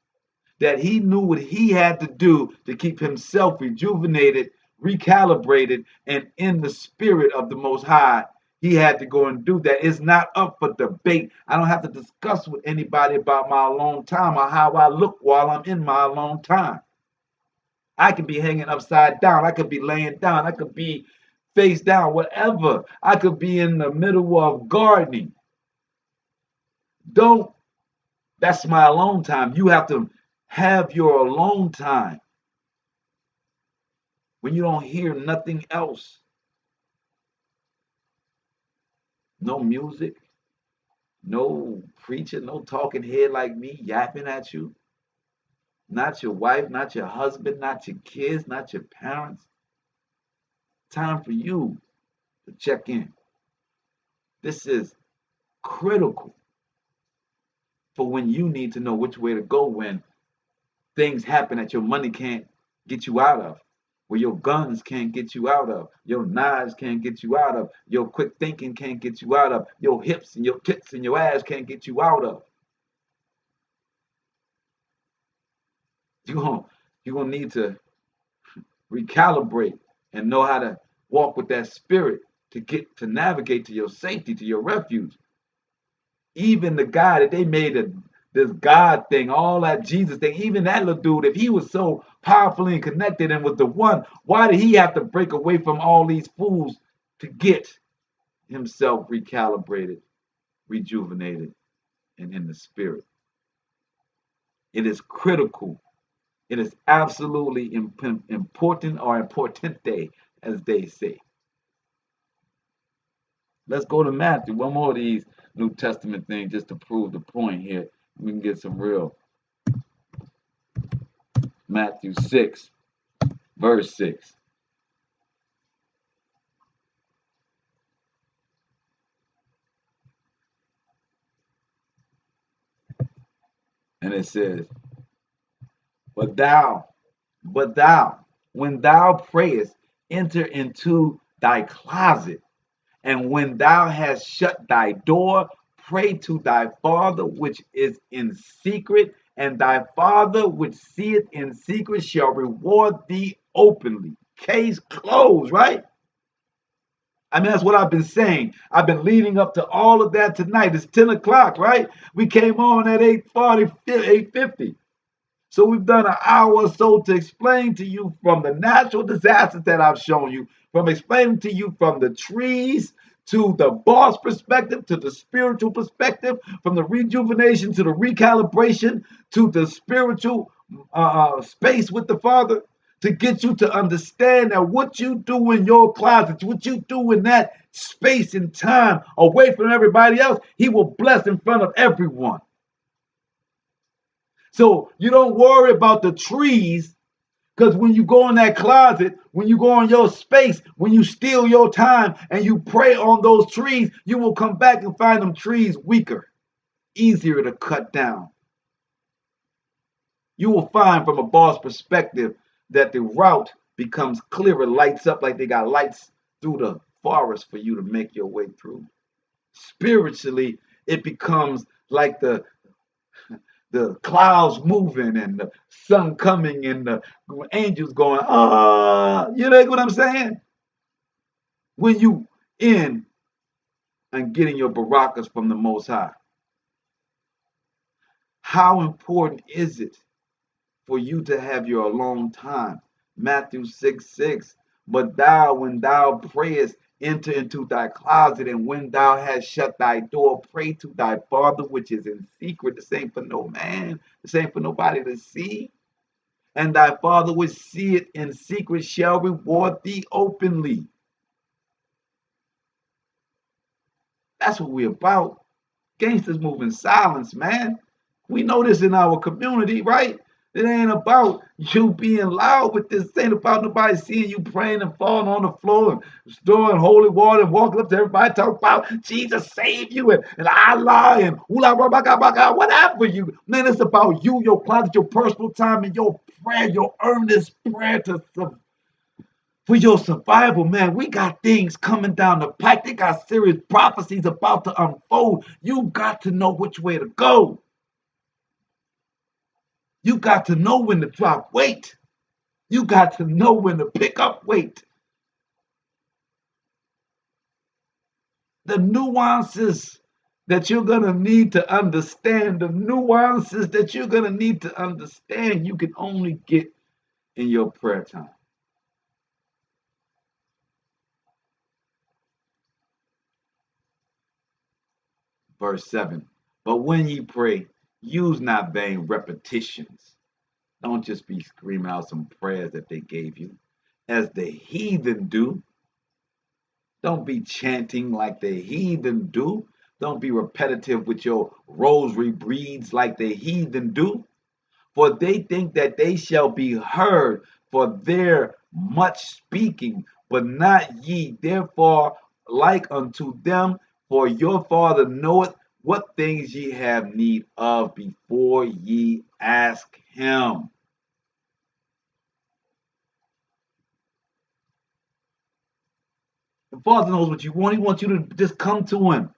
F: That he knew what he had to do to keep himself rejuvenated, recalibrated, and in the spirit of the Most High. He had to go and do that. It's not up for debate. I don't have to discuss with anybody about my alone time or how I look while I'm in my alone time. I could be hanging upside down. I could be laying down. I could be face down, whatever. I could be in the middle of gardening. That's my alone time. You have to have your alone time when you don't hear nothing else. No music, no preacher, no talking head like me yapping at you. Not your wife, not your husband, not your kids, not your parents. Time for you to check in. This is critical for when you need to know which way to go when things happen that your money can't get you out of, where your guns can't get you out of, your knives can't get you out of, your quick thinking can't get you out of, your hips and your tits and your ass can't get you out of. You're gonna need to recalibrate and know how to walk with that spirit to navigate to your safety, to your refuge. Even the guy that they made this God thing, all that Jesus thing, even that little dude, if he was so powerfully connected and was the one, why did he have to break away from all these fools to get himself recalibrated, rejuvenated, and in the spirit? It is critical. It is absolutely important, or importante, as they say. Let's go to Matthew. One more of these New Testament things just to prove the point here. We can get some real. Matthew 6, verse 6. And it says, But thou, when thou prayest, enter into thy closet, and when thou hast shut thy door, pray to thy Father which is in secret, and thy Father which seeth in secret shall reward thee openly. Case closed, right? I mean, that's what I've been saying. I've been leading up to all of that tonight. It's 10 o'clock, right? We came on at 8:40, 8:50. So we've done an hour or so to explain to you from the natural disasters that I've shown you, from explaining to you from the trees to the boss perspective, to the spiritual perspective, from the rejuvenation to the recalibration, to the spiritual space with the Father, to get you to understand that what you do in your closet, what you do in that space and time away from everybody else, He will bless in front of everyone. So you don't worry about the trees, because when you go in that closet, when you go in your space, when you steal your time and you pray on those trees, you will come back and find them trees weaker, easier to cut down. You will find from a boss perspective that the route becomes clearer, lights up like they got lights through the forest for you to make your way through. Spiritually, it becomes like the clouds moving and the sun coming and the angels going, you know what I'm saying? When you in and getting your barakas from the Most High, how important is it for you to have your alone time? Matthew 6:6. But thou, when thou prayest, enter into thy closet, and when thou hast shut thy door, pray to thy Father which is in secret. This ain't for no man. This ain't for nobody to see. And thy Father which seeth in secret shall reward thee openly. That's what we're about. Gangsters move in silence, man. We know this in our community, right? It ain't about you being loud with this. It ain't about nobody seeing you praying and falling on the floor and storing holy water and walking up to everybody talking about Jesus save you and Allah and whatever you. Man, it's about you, your closet, your personal time, and your prayer, your earnest prayer for your survival, man. We got things coming down the pike. They got serious prophecies about to unfold. You got to know which way to go. You got to know when to drop weight. You got to know when to pick up weight. The nuances that you're going to need to understand, you can only get in your prayer time. Verse 7. But when ye pray, use not vain repetitions. Don't just be screaming out some prayers that they gave you, as the heathen do. Don't be chanting like the heathen do. Don't be repetitive with your rosary beads like the heathen do. For they think that they shall be heard for their much speaking, but not ye. Therefore, like unto them, for your Father knoweth what things ye have need of before ye ask him. The Father knows what you want. He wants you to just come to him.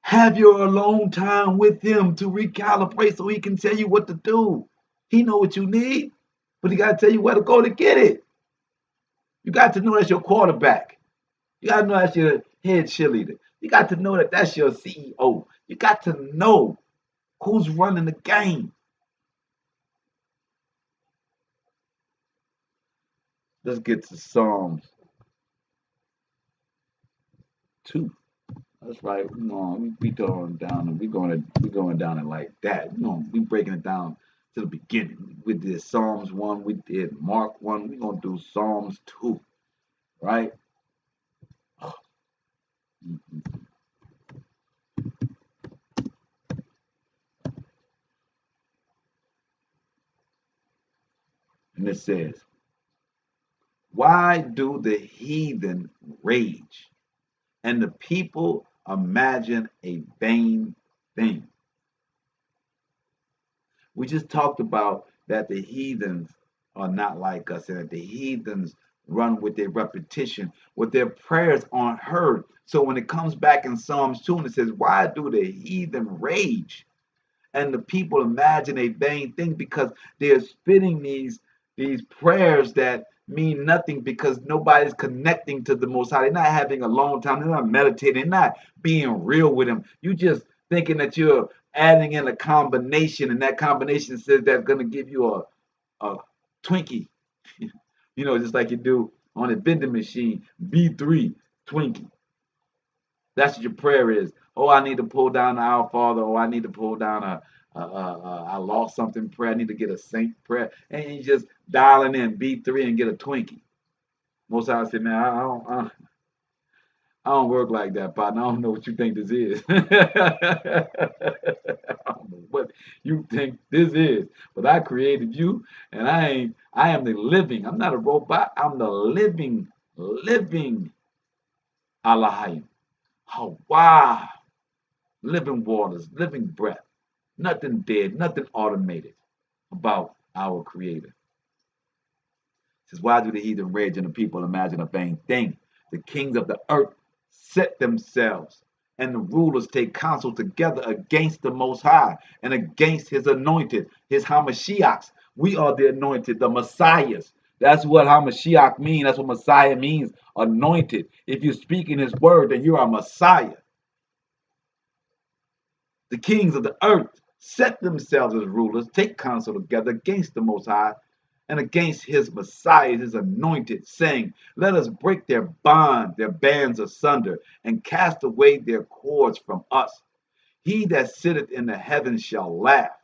F: Have your alone time with him to recalibrate so he can tell you what to do. He knows what you need, but he got to tell you where to go to get it. You got to know that's your quarterback. You got to know that's your head cheerleader. You got to know that that's your CEO. You got to know who's running the game. Let's get to Psalms 2. That's right. We going down. We going down it like that. We breaking it down to the beginning. We did Psalms 1. We did Mark 1. We gonna do Psalms 2. Right? And it says, "Why do the heathen rage, and the people imagine a vain thing?" We just talked about that the heathens are not like us, and that the heathens run with their repetition, with their prayers aren't heard. So when it comes back in Psalms 2 and it says, "Why do the heathen rage, and the people imagine a vain thing?" Because they're spitting these prayers that mean nothing, because nobody's connecting to the Most High. They're not having a long time. They're not meditating. They're not being real with Him. You just thinking that you're adding in a combination, and that combination says that's going to give you a Twinkie. Just like you do on a vending machine, B3 Twinkie. That's what your prayer is. Oh, I need to pull down the Our Father. Oh, I need to pull down I lost something prayer. I need to get a saint prayer. And you just dialing in B3 and get a Twinkie. Most of us say, man, I don't work like that, partner. I don't know what you think this is. I don't know what you think this is. But I created you, and I am the living. I'm not a robot. I'm the living Allahayim. Wow. Living waters, living breath. Nothing dead, nothing automated about our Creator. It says, "Why do the heathen rage and the people imagine a vain thing? The kings of the earth set themselves, and the rulers take counsel together against the Most High and against His anointed, His Hamashiachs." We are the anointed, the Messiahs. That's what Hamashiach means. That's what Messiah means, anointed. If you speak in His word, then you are a Messiah. The kings of the earth set themselves as rulers, take counsel together against the Most High and against His Messiah, His anointed, saying, "Let us break their bands asunder, and cast away their cords from us. He that sitteth in the heavens shall laugh.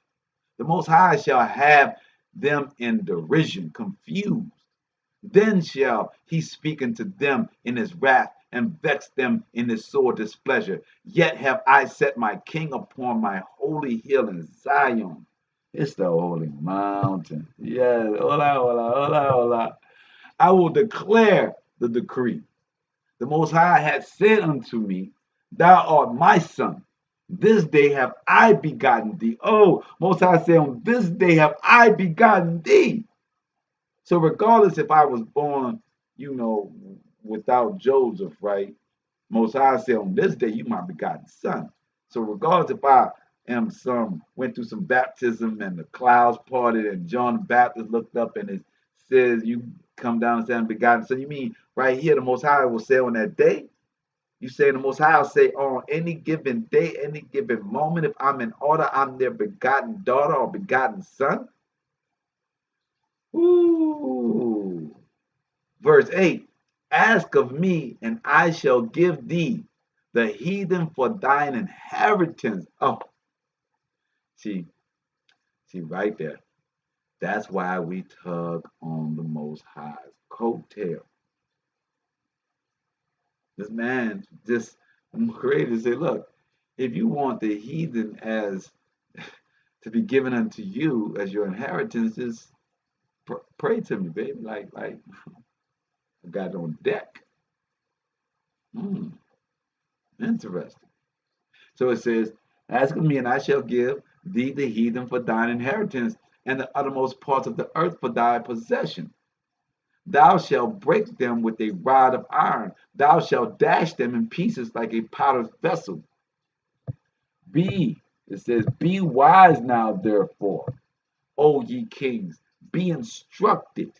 F: The Most High shall have them in derision, confused. Then shall He speak unto them in His wrath, and vex them in His sore displeasure. Yet have I set my king upon my holy hill in Zion." It's the holy mountain. Yes. Hola, hola, hola, hola. "I will declare the decree. The Most High hath said unto me, Thou art my son. This day have I begotten thee." Oh, Most High said, "On this day have I begotten thee." So regardless if I was born, without Joseph, right? Most High said, "On this day you my begotten son." So regardless if I am went through some baptism and the clouds parted and John the Baptist looked up and it says you come down and say I'm begotten son. You mean right here the Most High will say on that day? You say the Most High will say on any given day, any given moment, if I'm in order, I'm their begotten daughter or begotten son? Ooh. Verse 8, "Ask of me, and I shall give thee the heathen for thine inheritance." Oh, see right there. That's why we tug on the Most High's coattail. This man just created say, look, if you want the heathen as to be given unto you as your inheritance, just pray to me, baby. Like I got it on deck. Interesting. So it says, "Ask of me, and I shall give thee the heathen for thine inheritance, and the uttermost parts of the earth for thy possession. Thou shalt break them with a rod of iron. Thou shalt dash them in pieces like a potter's vessel. It says, be wise now, therefore, O ye kings, be instructed,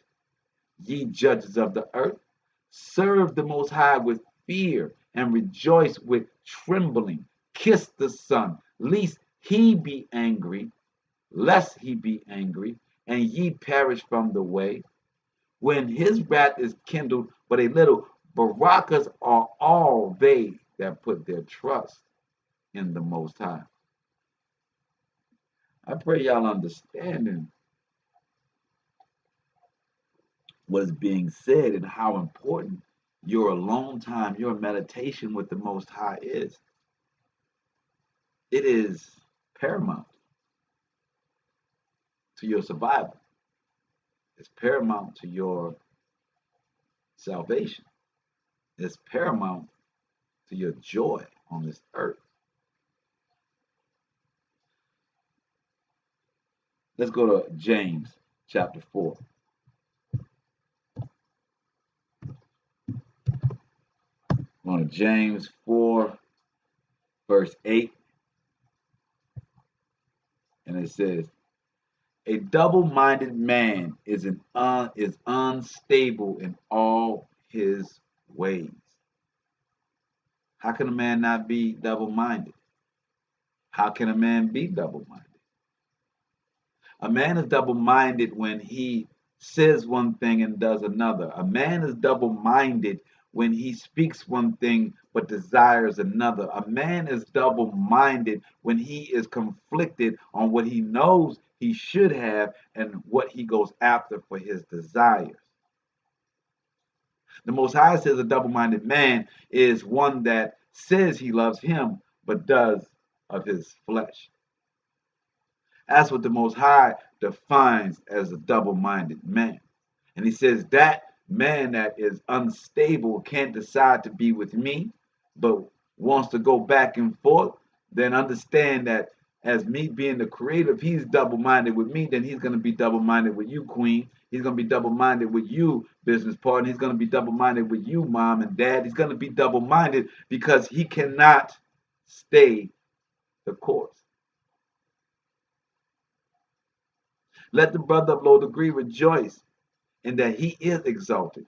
F: ye judges of the earth. Serve the Most High with fear and rejoice with trembling. kiss the Son, lest he be angry, and ye perish from the way. When his wrath is kindled but a little, Barakas are all they that put their trust in the Most High. I pray y'all understanding what is being said and how important your alone time, your meditation with the Most High is. It is paramount to your survival. It's paramount to your salvation. It's paramount to your joy on this earth. Let's go to James chapter 4. We're going to James 4, verse 8. And it says, a double-minded man is unstable in all his ways. How can a man not be double-minded? How can a man be double-minded? A man is double-minded when he says one thing and does another. A man is double-minded when he speaks one thing but desires another. A man is double-minded when he is conflicted on what he knows he should have and what he goes after for his desires. The Most High says a double-minded man is one that says he loves him but does of his flesh. That's what the Most High defines as a double-minded man. And he says that man that is unstable can't decide to be with me, but wants to go back and forth, then understand that as me being the creator, if he's double-minded with me, then he's going to be double-minded with you, queen. He's going to be double-minded with you, business partner. He's going to be double-minded with you, mom and dad. He's going to be double-minded because he cannot stay the course. Let the brother of low degree rejoice in that he is exalted,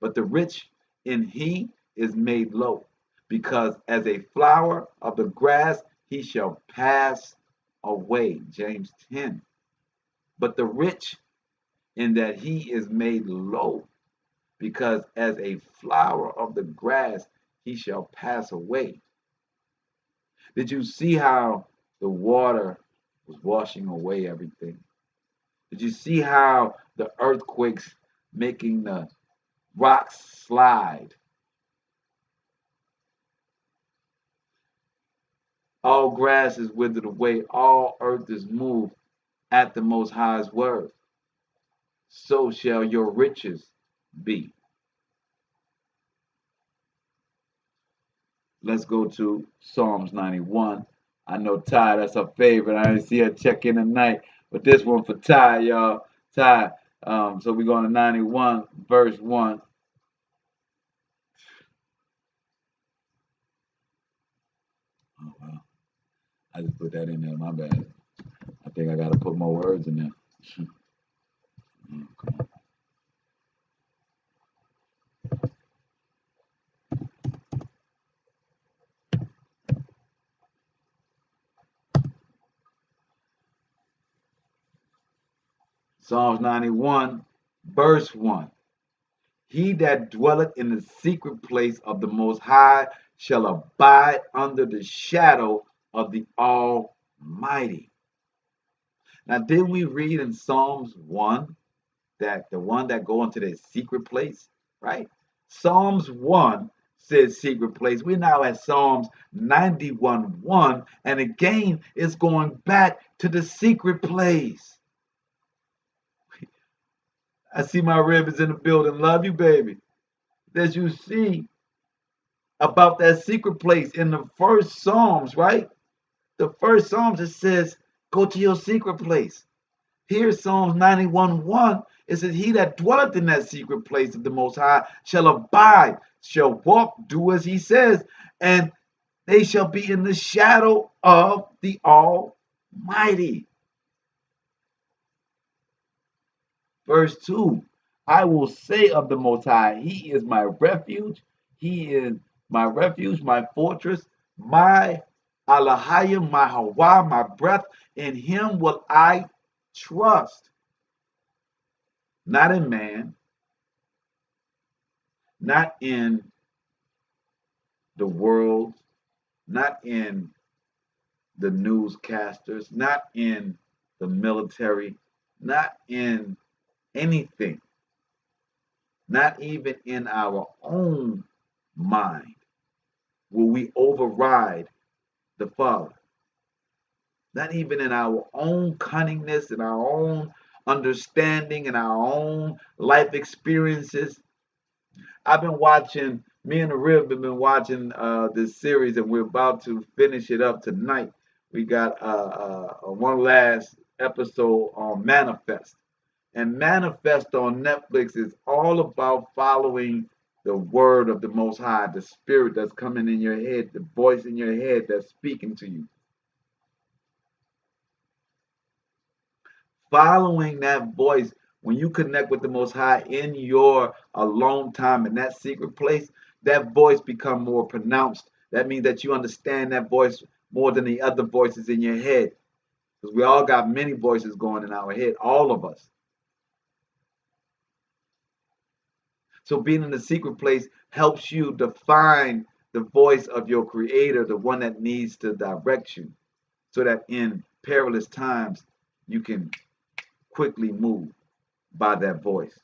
F: but the rich in he is made low, because as a flower of the grass he shall pass away. James 10. But the rich in that he is made low, because as a flower of the grass he shall pass away. Did you see how the water was washing away everything? Did you see how the earthquakes making the rocks slide? All grass is withered away, all earth is moved at the Most High's word. So shall your riches be. Let's go to Psalms 91. I know Ty, that's her favorite. I didn't see her check in tonight, but this one for Ty, y'all. Ty. So we're going to 91, verse 1. Oh, wow. I just put that in there. My bad. I think I got to put more words in there. Okay. Psalms 91, verse 1. He that dwelleth in the secret place of the Most High shall abide under the shadow of the Almighty. Now, didn't we read in Psalms 1 that the one that go into the secret place, right? Psalms 1 says secret place. We're now at Psalms 91:1, and again, it's going back to the secret place. I see my Ravens in the building. Love you, baby. As you see about that secret place in the first Psalms, right? The first Psalms, it says, go to your secret place. Here, Psalms 91:1, it says, he that dwelleth in that secret place of the Most High shall abide, shall walk, do as he says, and they shall be in the shadow of the Almighty. Verse 2, I will say of the Most High, he is my refuge. He is my refuge, my fortress, my Alahayim, my Hawa, my breath, in him will I trust. Not in man, not in the world, not in the newscasters, not in the military, not in anything, not even in our own mind will we override the Father. Not even in our own cunningness and our own understanding and our own life experiences. I've been watching, me and the Rib have been watching this series, and we're about to finish it up tonight. We got one last episode on Manifest. And Manifest on Netflix is all about following the word of the Most High, the spirit that's coming in your head, the voice in your head that's speaking to you. Following that voice, when you connect with the Most High in your alone time in that secret place, that voice become more pronounced. That means that you understand that voice more than the other voices in your head. Because we all got many voices going in our head, all of us. So being in the secret place helps you define the voice of your creator, the one that needs to direct you, so that in perilous times you can quickly move by that voice.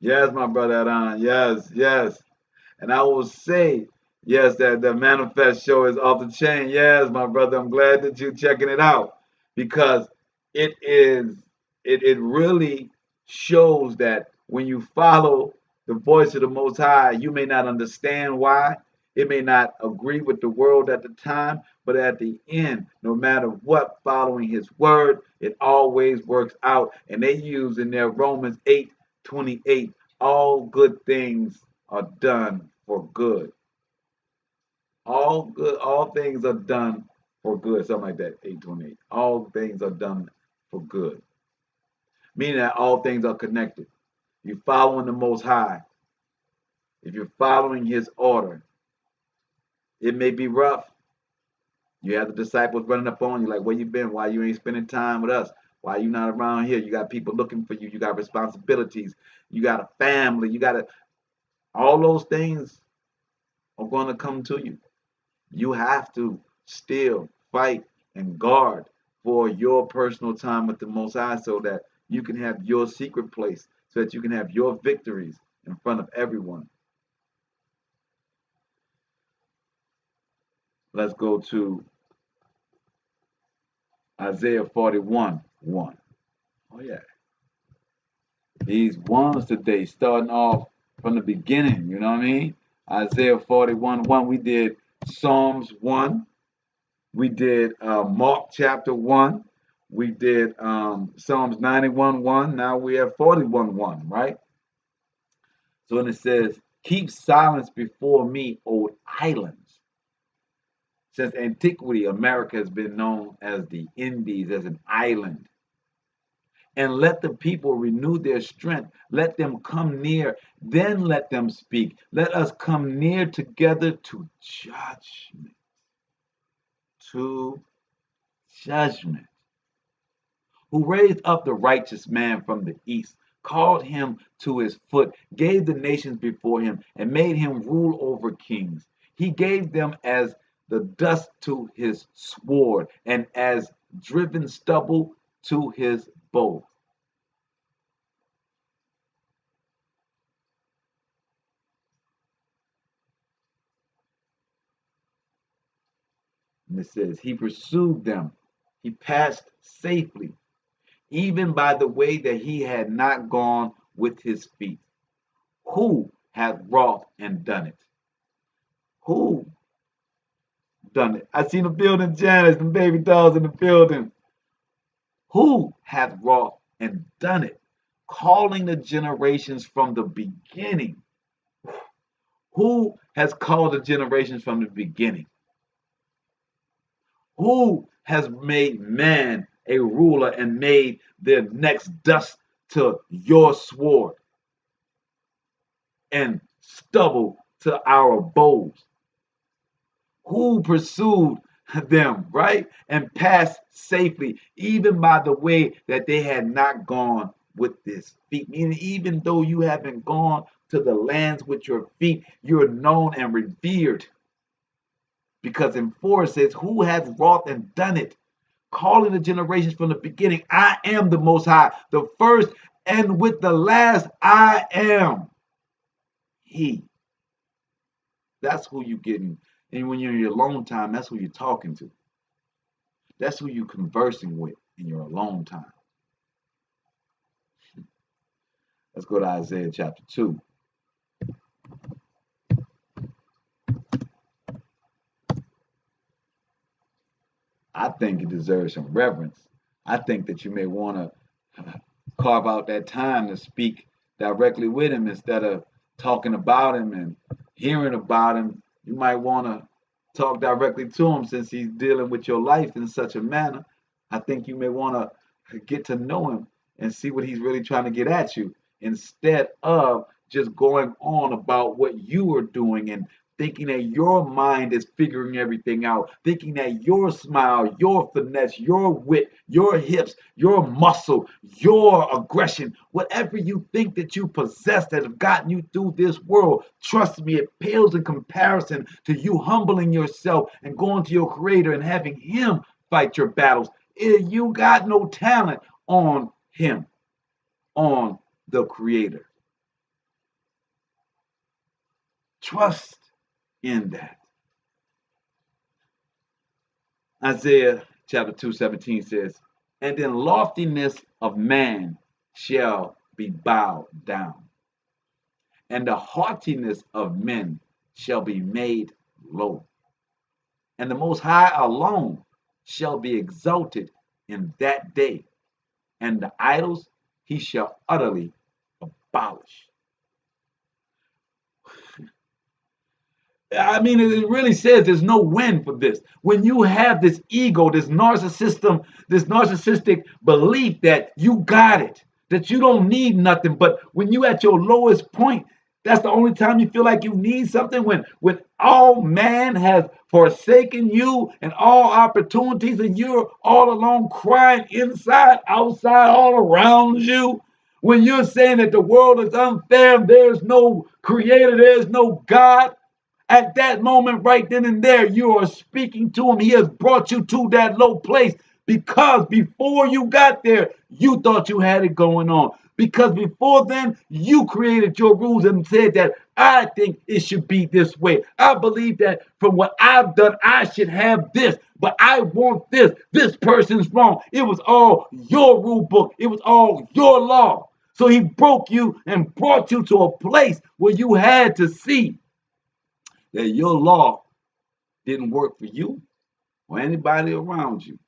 F: Yes, my brother Adon. Yes, yes. And I will say, yes, that the Manifest show is off the chain. Yes, my brother, I'm glad that you're checking it out, because it really shows that when you follow the voice of the Most High, you may not understand why. It may not agree with the world at the time, but at the end, no matter what, following his word, it always works out. And they use in their Romans 8:28, all good things are done for good. All things are done for good. Something like that, 8:28. All things are done for good. Meaning that all things are connected. You're following the Most High. If you're following his order, it may be rough. You have the disciples running up on you like, where you been? Why you ain't spending time with us? Why you not around here? You got people looking for you. You got responsibilities. You got a family. All those things are going to come to you. You have to still fight and guard for your personal time with the Most High, so that you can have your secret place, so that you can have your victories in front of everyone. Let's go to Isaiah 41:1. Oh yeah. These ones today, starting off from the beginning, you know what I mean? Isaiah 41:1. We did Psalms 1. We did Mark chapter 1. We did Psalms 91:1. Now we have 41:1, right? So when it says, keep silence before me, O islands. Since antiquity, America has been known as the Indies, as an island. And let the people renew their strength. Let them come near, then let them speak. Let us come near together to judgment. To judgment. Who raised up the righteous man from the east, called him to his foot, gave the nations before him, and made him rule over kings. He gave them as the dust to his sword, and as driven stubble to his bow. And it says, he pursued them. He passed safely, even by the way that he had not gone with his feet. Who hath wrought and done it? Who done it? I seen the building, Janice, and baby dolls in the building. Who hath wrought and done it? Calling the generations from the beginning. Who has called the generations from the beginning? Who has made man a ruler and made their necks dust to your sword and stubble to our abodes? Who pursued them, right? And passed safely, even by the way that they had not gone with this feet. Meaning, even though you haven't gone to the lands with your feet, you're known and revered. Because in 4 it says, who has wrought and done it? Calling the generations from the beginning, I am the Most High, the first and with the last, I am He. That's who you getting. And when you're in your alone time, that's who you're talking to. That's who you're conversing with in your alone time. Let's go to Isaiah chapter 2. I think it deserves some reverence. I think that you may want to carve out that time to speak directly with him instead of talking about him and hearing about him. You might want to talk directly to him since he's dealing with your life in such a manner. I think you may want to get to know him and see what he's really trying to get at you instead of just going on about what you are doing and thinking that your mind is figuring everything out, thinking that your smile, your finesse, your wit, your hips, your muscle, your aggression, whatever you think that you possess that have gotten you through this world, trust me, it pales in comparison to you humbling yourself and going to your creator and having him fight your battles. You got no talent on him, on the creator. Trust in that. Isaiah chapter 2:17 says, and in loftiness of man shall be bowed down, and the haughtiness of men shall be made low. And the Most High alone shall be exalted in that day, and the idols he shall utterly abolish. I mean, it really says there's no win for this. When you have this ego, this narcissistic belief that you got it, that you don't need nothing, but when you at your lowest point, that's the only time you feel like you need something, when all man has forsaken you and all opportunities, and you're all alone crying inside, outside, all around you. When you're saying that the world is unfair, there's no creator, there's no God. At that moment, right then and there, you are speaking to him. He has brought you to that low place because before you got there, you thought you had it going on. Because before then, you created your rules and said that I think it should be this way. I believe that from what I've done, I should have this, but I want this. This person's wrong. It was all your rule book. It was all your law. So he broke you and brought you to a place where you had to see that your law didn't work for you or anybody around you.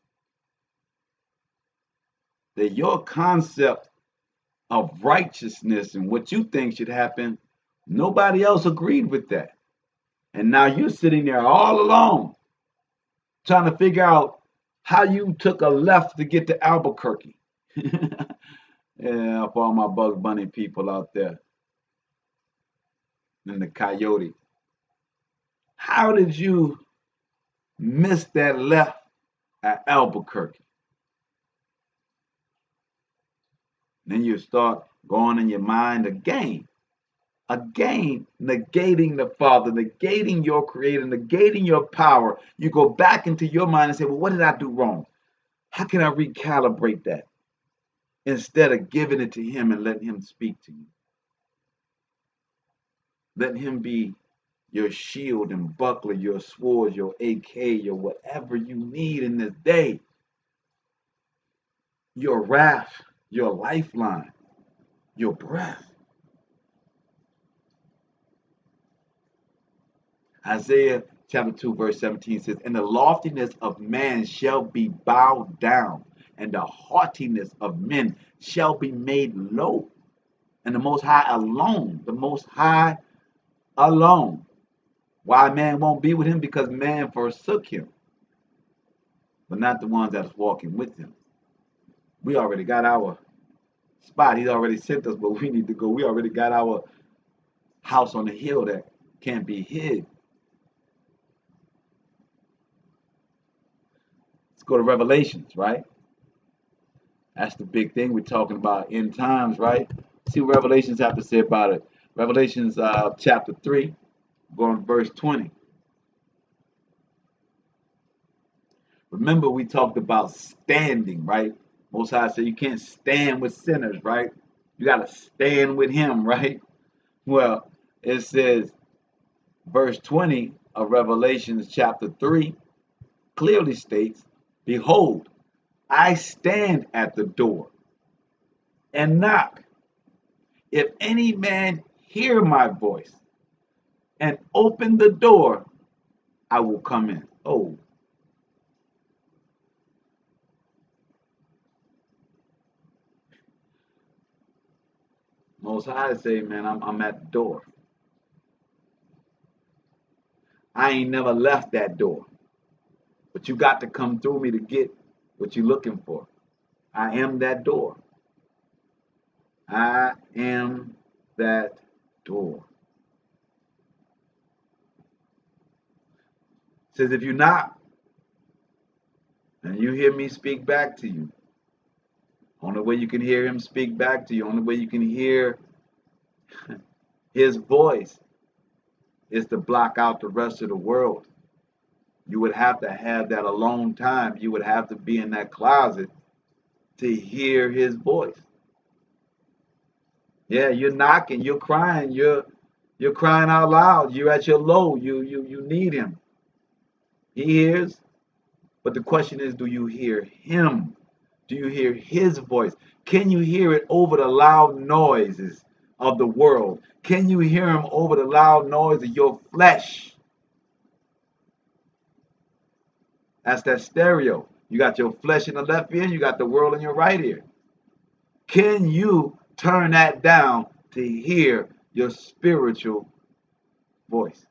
F: That your concept of righteousness and what you think should happen, nobody else agreed with that. And now you're sitting there all alone trying to figure out how you took a left to get to Albuquerque. Yeah, for all my Bugs Bunny people out there. And the coyote. How did you miss that left at Albuquerque? Then you start going in your mind again, negating the Father, negating your Creator, negating your power. You go back into your mind and say, well, what did I do wrong? How can I recalibrate that? Instead of giving it to him and letting him speak to you. Let him be your shield and buckler, your sword, your AK, your whatever you need in this day. Your wrath, your lifeline, your breath. Isaiah chapter 2 verse 17 says, and the loftiness of man shall be bowed down, and the haughtiness of men shall be made low. And the Most High alone, the Most High alone. Why man won't be with him? Because man forsook him, but not the ones that's walking with him. We already got our spot. He's already sent us, but we need to go. We already got our house on the hill that can't be hid. Let's go to Revelations, right? That's the big thing we're talking about, end times, right? See what Revelations have to say about it. Revelations chapter 3, going to verse 20. Remember, we talked about standing, right? Most High said you can't stand with sinners, right? You got to stand with him, right? Well, it says, verse 20 of Revelations chapter 3 clearly states, behold, I stand at the door and knock. If any man hear my voice and open the door, I will come in. Oh, Most High say, man, I'm at the door. I ain't never left that door. But you got to come through me to get what you're looking for. I am that door. I am that door. It says if you knock and you hear me speak back to you, only way you can hear him speak back to you, only way you can hear his voice is to block out the rest of the world. You would have to have that alone time. You would have to be in that closet to hear his voice. Yeah, you're knocking, you're crying, you're crying out loud. You're at your low. You need him. He hears, but the question is, do you hear him? Do you hear his voice? Can you hear it over the loud noises of the world? Can you hear him over the loud noise of your flesh? That's that stereo. You got your flesh in the left ear, you got the world in your right ear. Can you turn that down to hear your spiritual voice?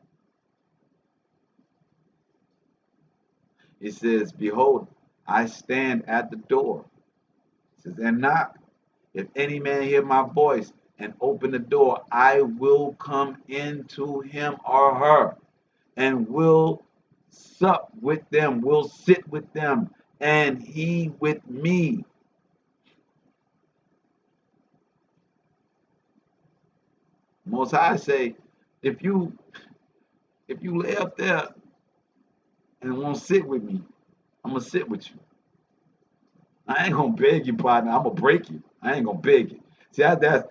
F: It says, behold, I stand at the door. It says, and knock. If any man hear my voice and open the door, I will come into him or her and will sup with them, will sit with them, and he with me. Most High say, if you lay up there and won't sit with me, I'm gonna sit with you. I ain't gonna beg you, partner. I'm gonna break you. I ain't gonna beg you. See, that's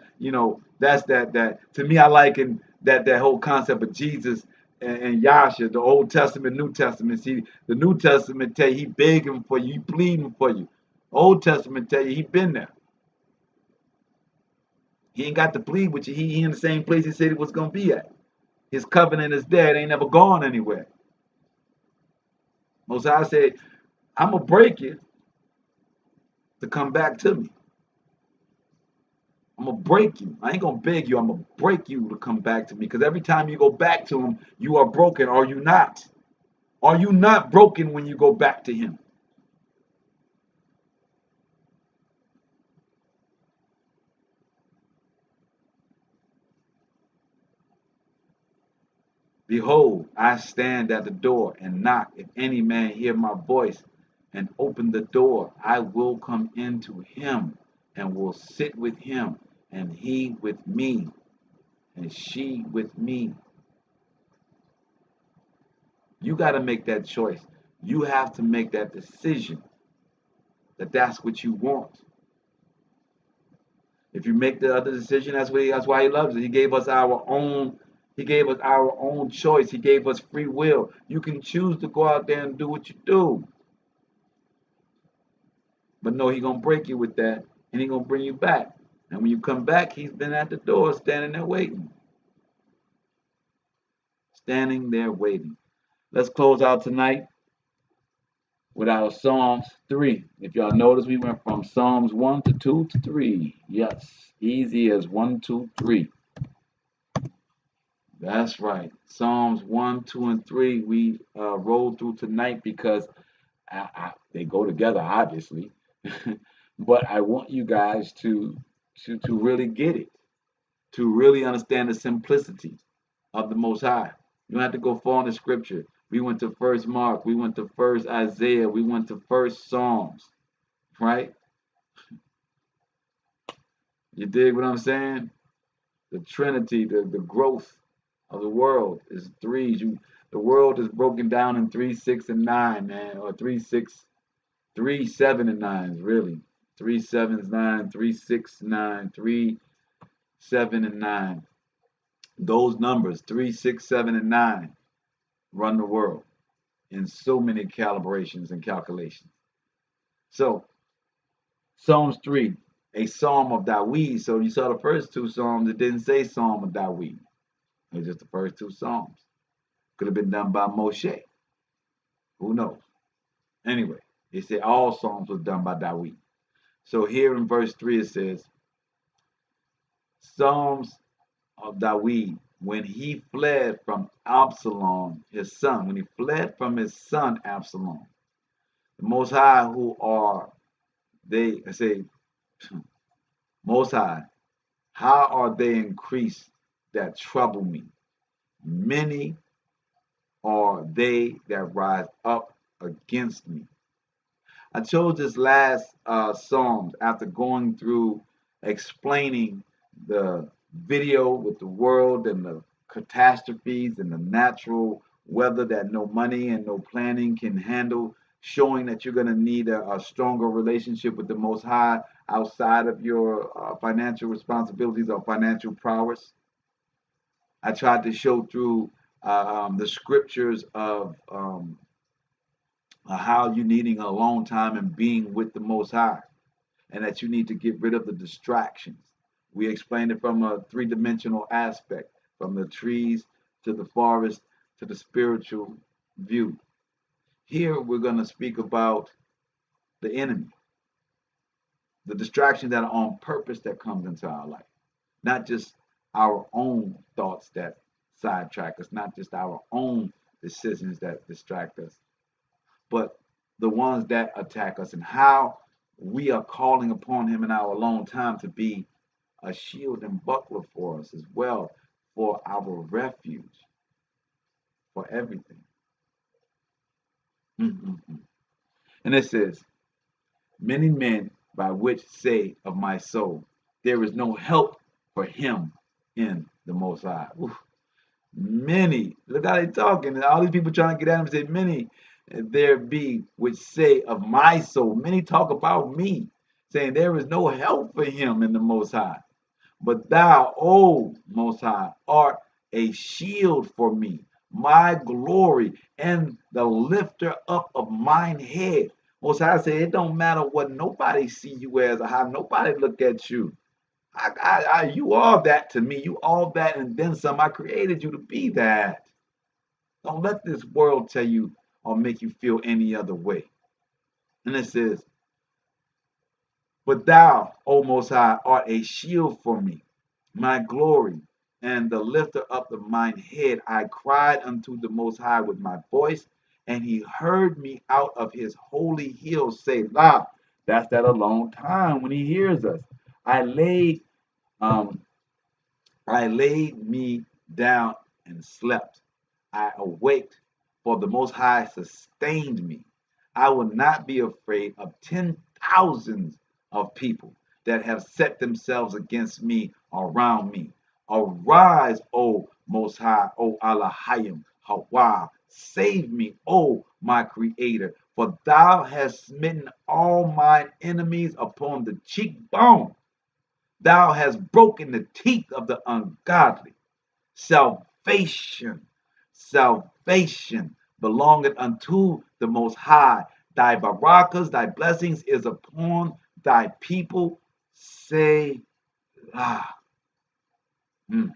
F: that. To me, I liken that whole concept of Jesus and Yasha, the Old Testament, New Testament. See, the New Testament tell you he begging for you, he pleading for you. Old Testament tell you he been there. He ain't got to plead with you. He in the same place he said he was gonna be at. His covenant is there. It ain't never gone anywhere. Most High said, I'm gonna break you to come back to me. I'm gonna break you. I ain't gonna beg you. I'm gonna break you to come back to me. Because every time you go back to him, you are broken. Are you not? Are you not broken when you go back to him? Behold, I stand at the door and knock. If any man hear my voice and open the door, I will come into him and will sit with him, and he with me, and she with me. You got to make that choice. You have to make that decision that that's what you want. If you make the other decision, that's why he loves it. He gave us our own. He gave us our own choice. He gave us free will. You can choose to go out there and do what you do. But no, he's gonna break you with that, and he's gonna bring you back. And when you come back, he's been at the door, standing there waiting. Standing there waiting. Let's close out tonight with our Psalms 3. If y'all notice, we went from Psalms 1 to 2 to 3. Yes, easy as 1, 2, 3. That's right. Psalms 1, 2, and 3 we rolled through tonight because they go together, obviously. But I want you guys to really get it, to really understand the simplicity of the Most High. You don't have to go far in the scripture. We went to first Mark, we went to first Isaiah, we went to first Psalms, right? You dig what I'm saying? The Trinity, the growth of the world is threes. The world is broken down in 3, 6, and 9, man, or 3, 6, 3, 7, and 9, really. 3, 7, 9, 3, 6, 9, 3, 7, and 9. Those numbers, 3, 6, 7, and 9, run the world in so many calibrations and calculations. So, Psalms 3, a psalm of Dawid. So you saw the first two psalms, it didn't say Psalm of Dawid. It was just the first two psalms. Could have been done by Moshe. Who knows? Anyway, it said all psalms was done by Dawid. So here in verse 3 it says, Psalms of Dawid, when he fled from Absalom, his son, when he fled from his son Absalom, the Most High, who are they, I say, Most High, how are they increased that trouble me? Many are they that rise up against me. I chose this last Psalms after going through explaining the video with the world and the catastrophes and the natural weather that no money and no planning can handle, showing that you're going to need a stronger relationship with the Most High outside of your financial responsibilities or financial prowess. I tried to show through the scriptures of how you needing a long time and being with the Most High, and that you need to get rid of the distractions. We explained it from a three-dimensional aspect, from the trees to the forest to the spiritual view. Here we're going to speak about the enemy, the distractions that are on purpose that comes into our life, not just our own thoughts that sidetrack us, not just our own decisions that distract us, but the ones that attack us, and how we are calling upon him in our alone time to be a shield and buckler for us as well, for our refuge, for everything. And it says, many men by which say of my soul, there is no help for him in the Most High. Oof. Many, look how they talking, and all these people trying to get at him, say, many there be which say of my soul. Many talk about me, saying there is no help for him in the Most High. But thou, O Most High, art a shield for me, my glory, and the lifter up of mine head. Most High said, it don't matter what nobody see you as, or how nobody look at you. You are that to me. You all that and then some. I created you to be that. Don't let this world tell you or make you feel any other way. And it says, but thou, O Most High, art a shield for me, my glory, and the lifter up of mine head. I cried unto the Most High with my voice, and he heard me out of his holy hill. Selah. That's that alone time when he hears us. I laid me down and slept. I awaked, for the Most High sustained me. I will not be afraid of 10,000s of people that have set themselves against me around me. Arise, O Most High, O Elohim, Hawa. Save me, O my Creator, for thou hast smitten all mine enemies upon the cheekbone. Thou hast broken the teeth of the ungodly. Salvation belongeth unto the Most High. Thy barakas, thy blessings is upon thy people. Say, Man,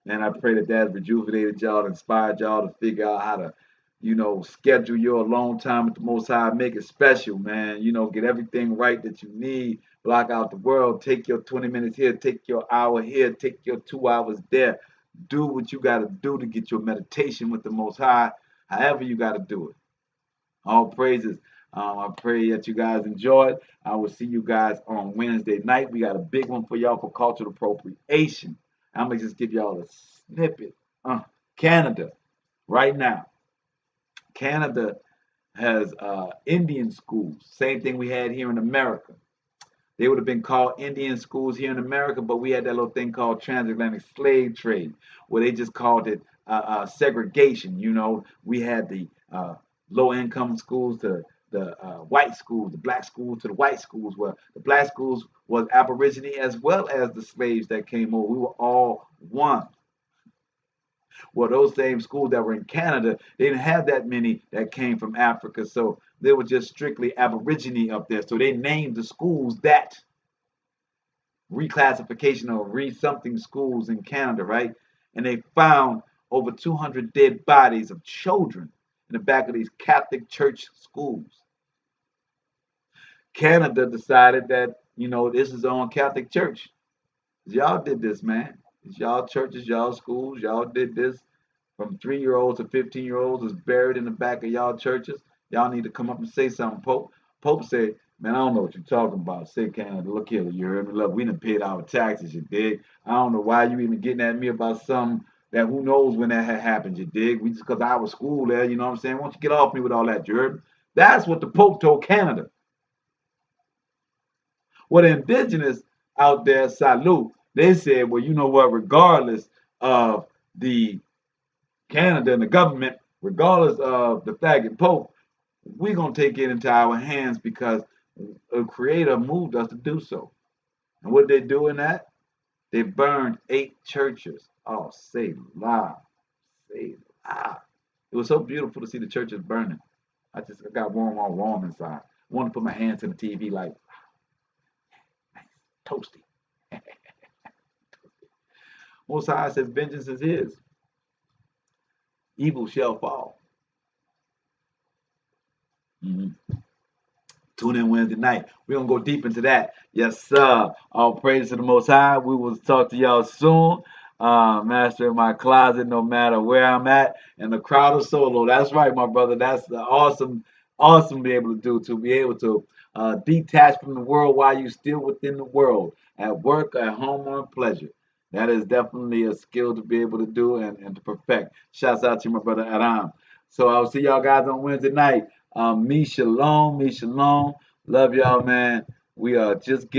F: I pray that rejuvenated y'all, inspired y'all to figure out how to, schedule your alone time with the Most High, make it special, man. Get everything right that you need. Block out the world. Take your 20 minutes here. Take your hour here. Take your 2 hours there. Do what you got to do to get your meditation with the Most High, however you got to do it. All praises. I pray that you guys enjoyed. I will see you guys on Wednesday night. We got a big one for y'all for cultural appropriation. I'm going to just give y'all a snippet Canada, right now. Canada has Indian schools. Same thing we had here in America. They would have been called Indian schools here in America, but we had that little thing called transatlantic slave trade, where they just called it segregation. You know, we had the low-income schools to the white schools, the black schools to the white schools, where the black schools was Aborigine as well as the slaves that came over. We were all one. Well, those same schools that were in Canada, they didn't have that many that came from Africa, so they were just strictly Aborigine up there. So they named the schools that reclassification or re-something schools in Canada, right? And they found over 200 dead bodies of children in the back of these Catholic church schools. Canada decided that, you know, this is on Catholic church. Y'all did this, man. It's y'all churches, y'all schools, y'all did this. From 3-year-olds to 15-year-olds is buried in the back of y'all churches. Y'all need to come up and say something, Pope. Pope said, man, I don't know what you're talking about. Say, Canada, look here, you heard me? Look, we done paid our taxes, you dig? I don't know why you even getting at me about something that who knows when that had happened, you dig? We just because I was school there, you know what I'm saying? Why don't you get off me with all that, you heard me? That's what the Pope told Canada. Well, the indigenous out there, salute, they said, well, you know what, regardless of the Canada and the government, regardless of the faggot Pope, we're going to take it into our hands because a creator moved us to do so. And what they do in that? They burned 8 churches. Oh, say loud. Say loud. It was so beautiful to see the churches burning. I got warm inside. I wanted to put my hands in the TV like, nice, toasty. Most High says vengeance is his. Evil shall fall. Tune in Wednesday night. We're going to go deep into that. Yes, sir. All praise to the Most High. We will talk to y'all soon. Master in my closet, no matter where I'm at. And the crowd of solo. That's right, my brother. That's the awesome to be able to do. To be able to detach from the world while you're still within the world. At work, at home, or pleasure. That is definitely a skill to be able to do and to perfect. Shouts out to my brother Aram. So I'll see y'all guys on Wednesday night. Me shalom. Love y'all, man. We are just getting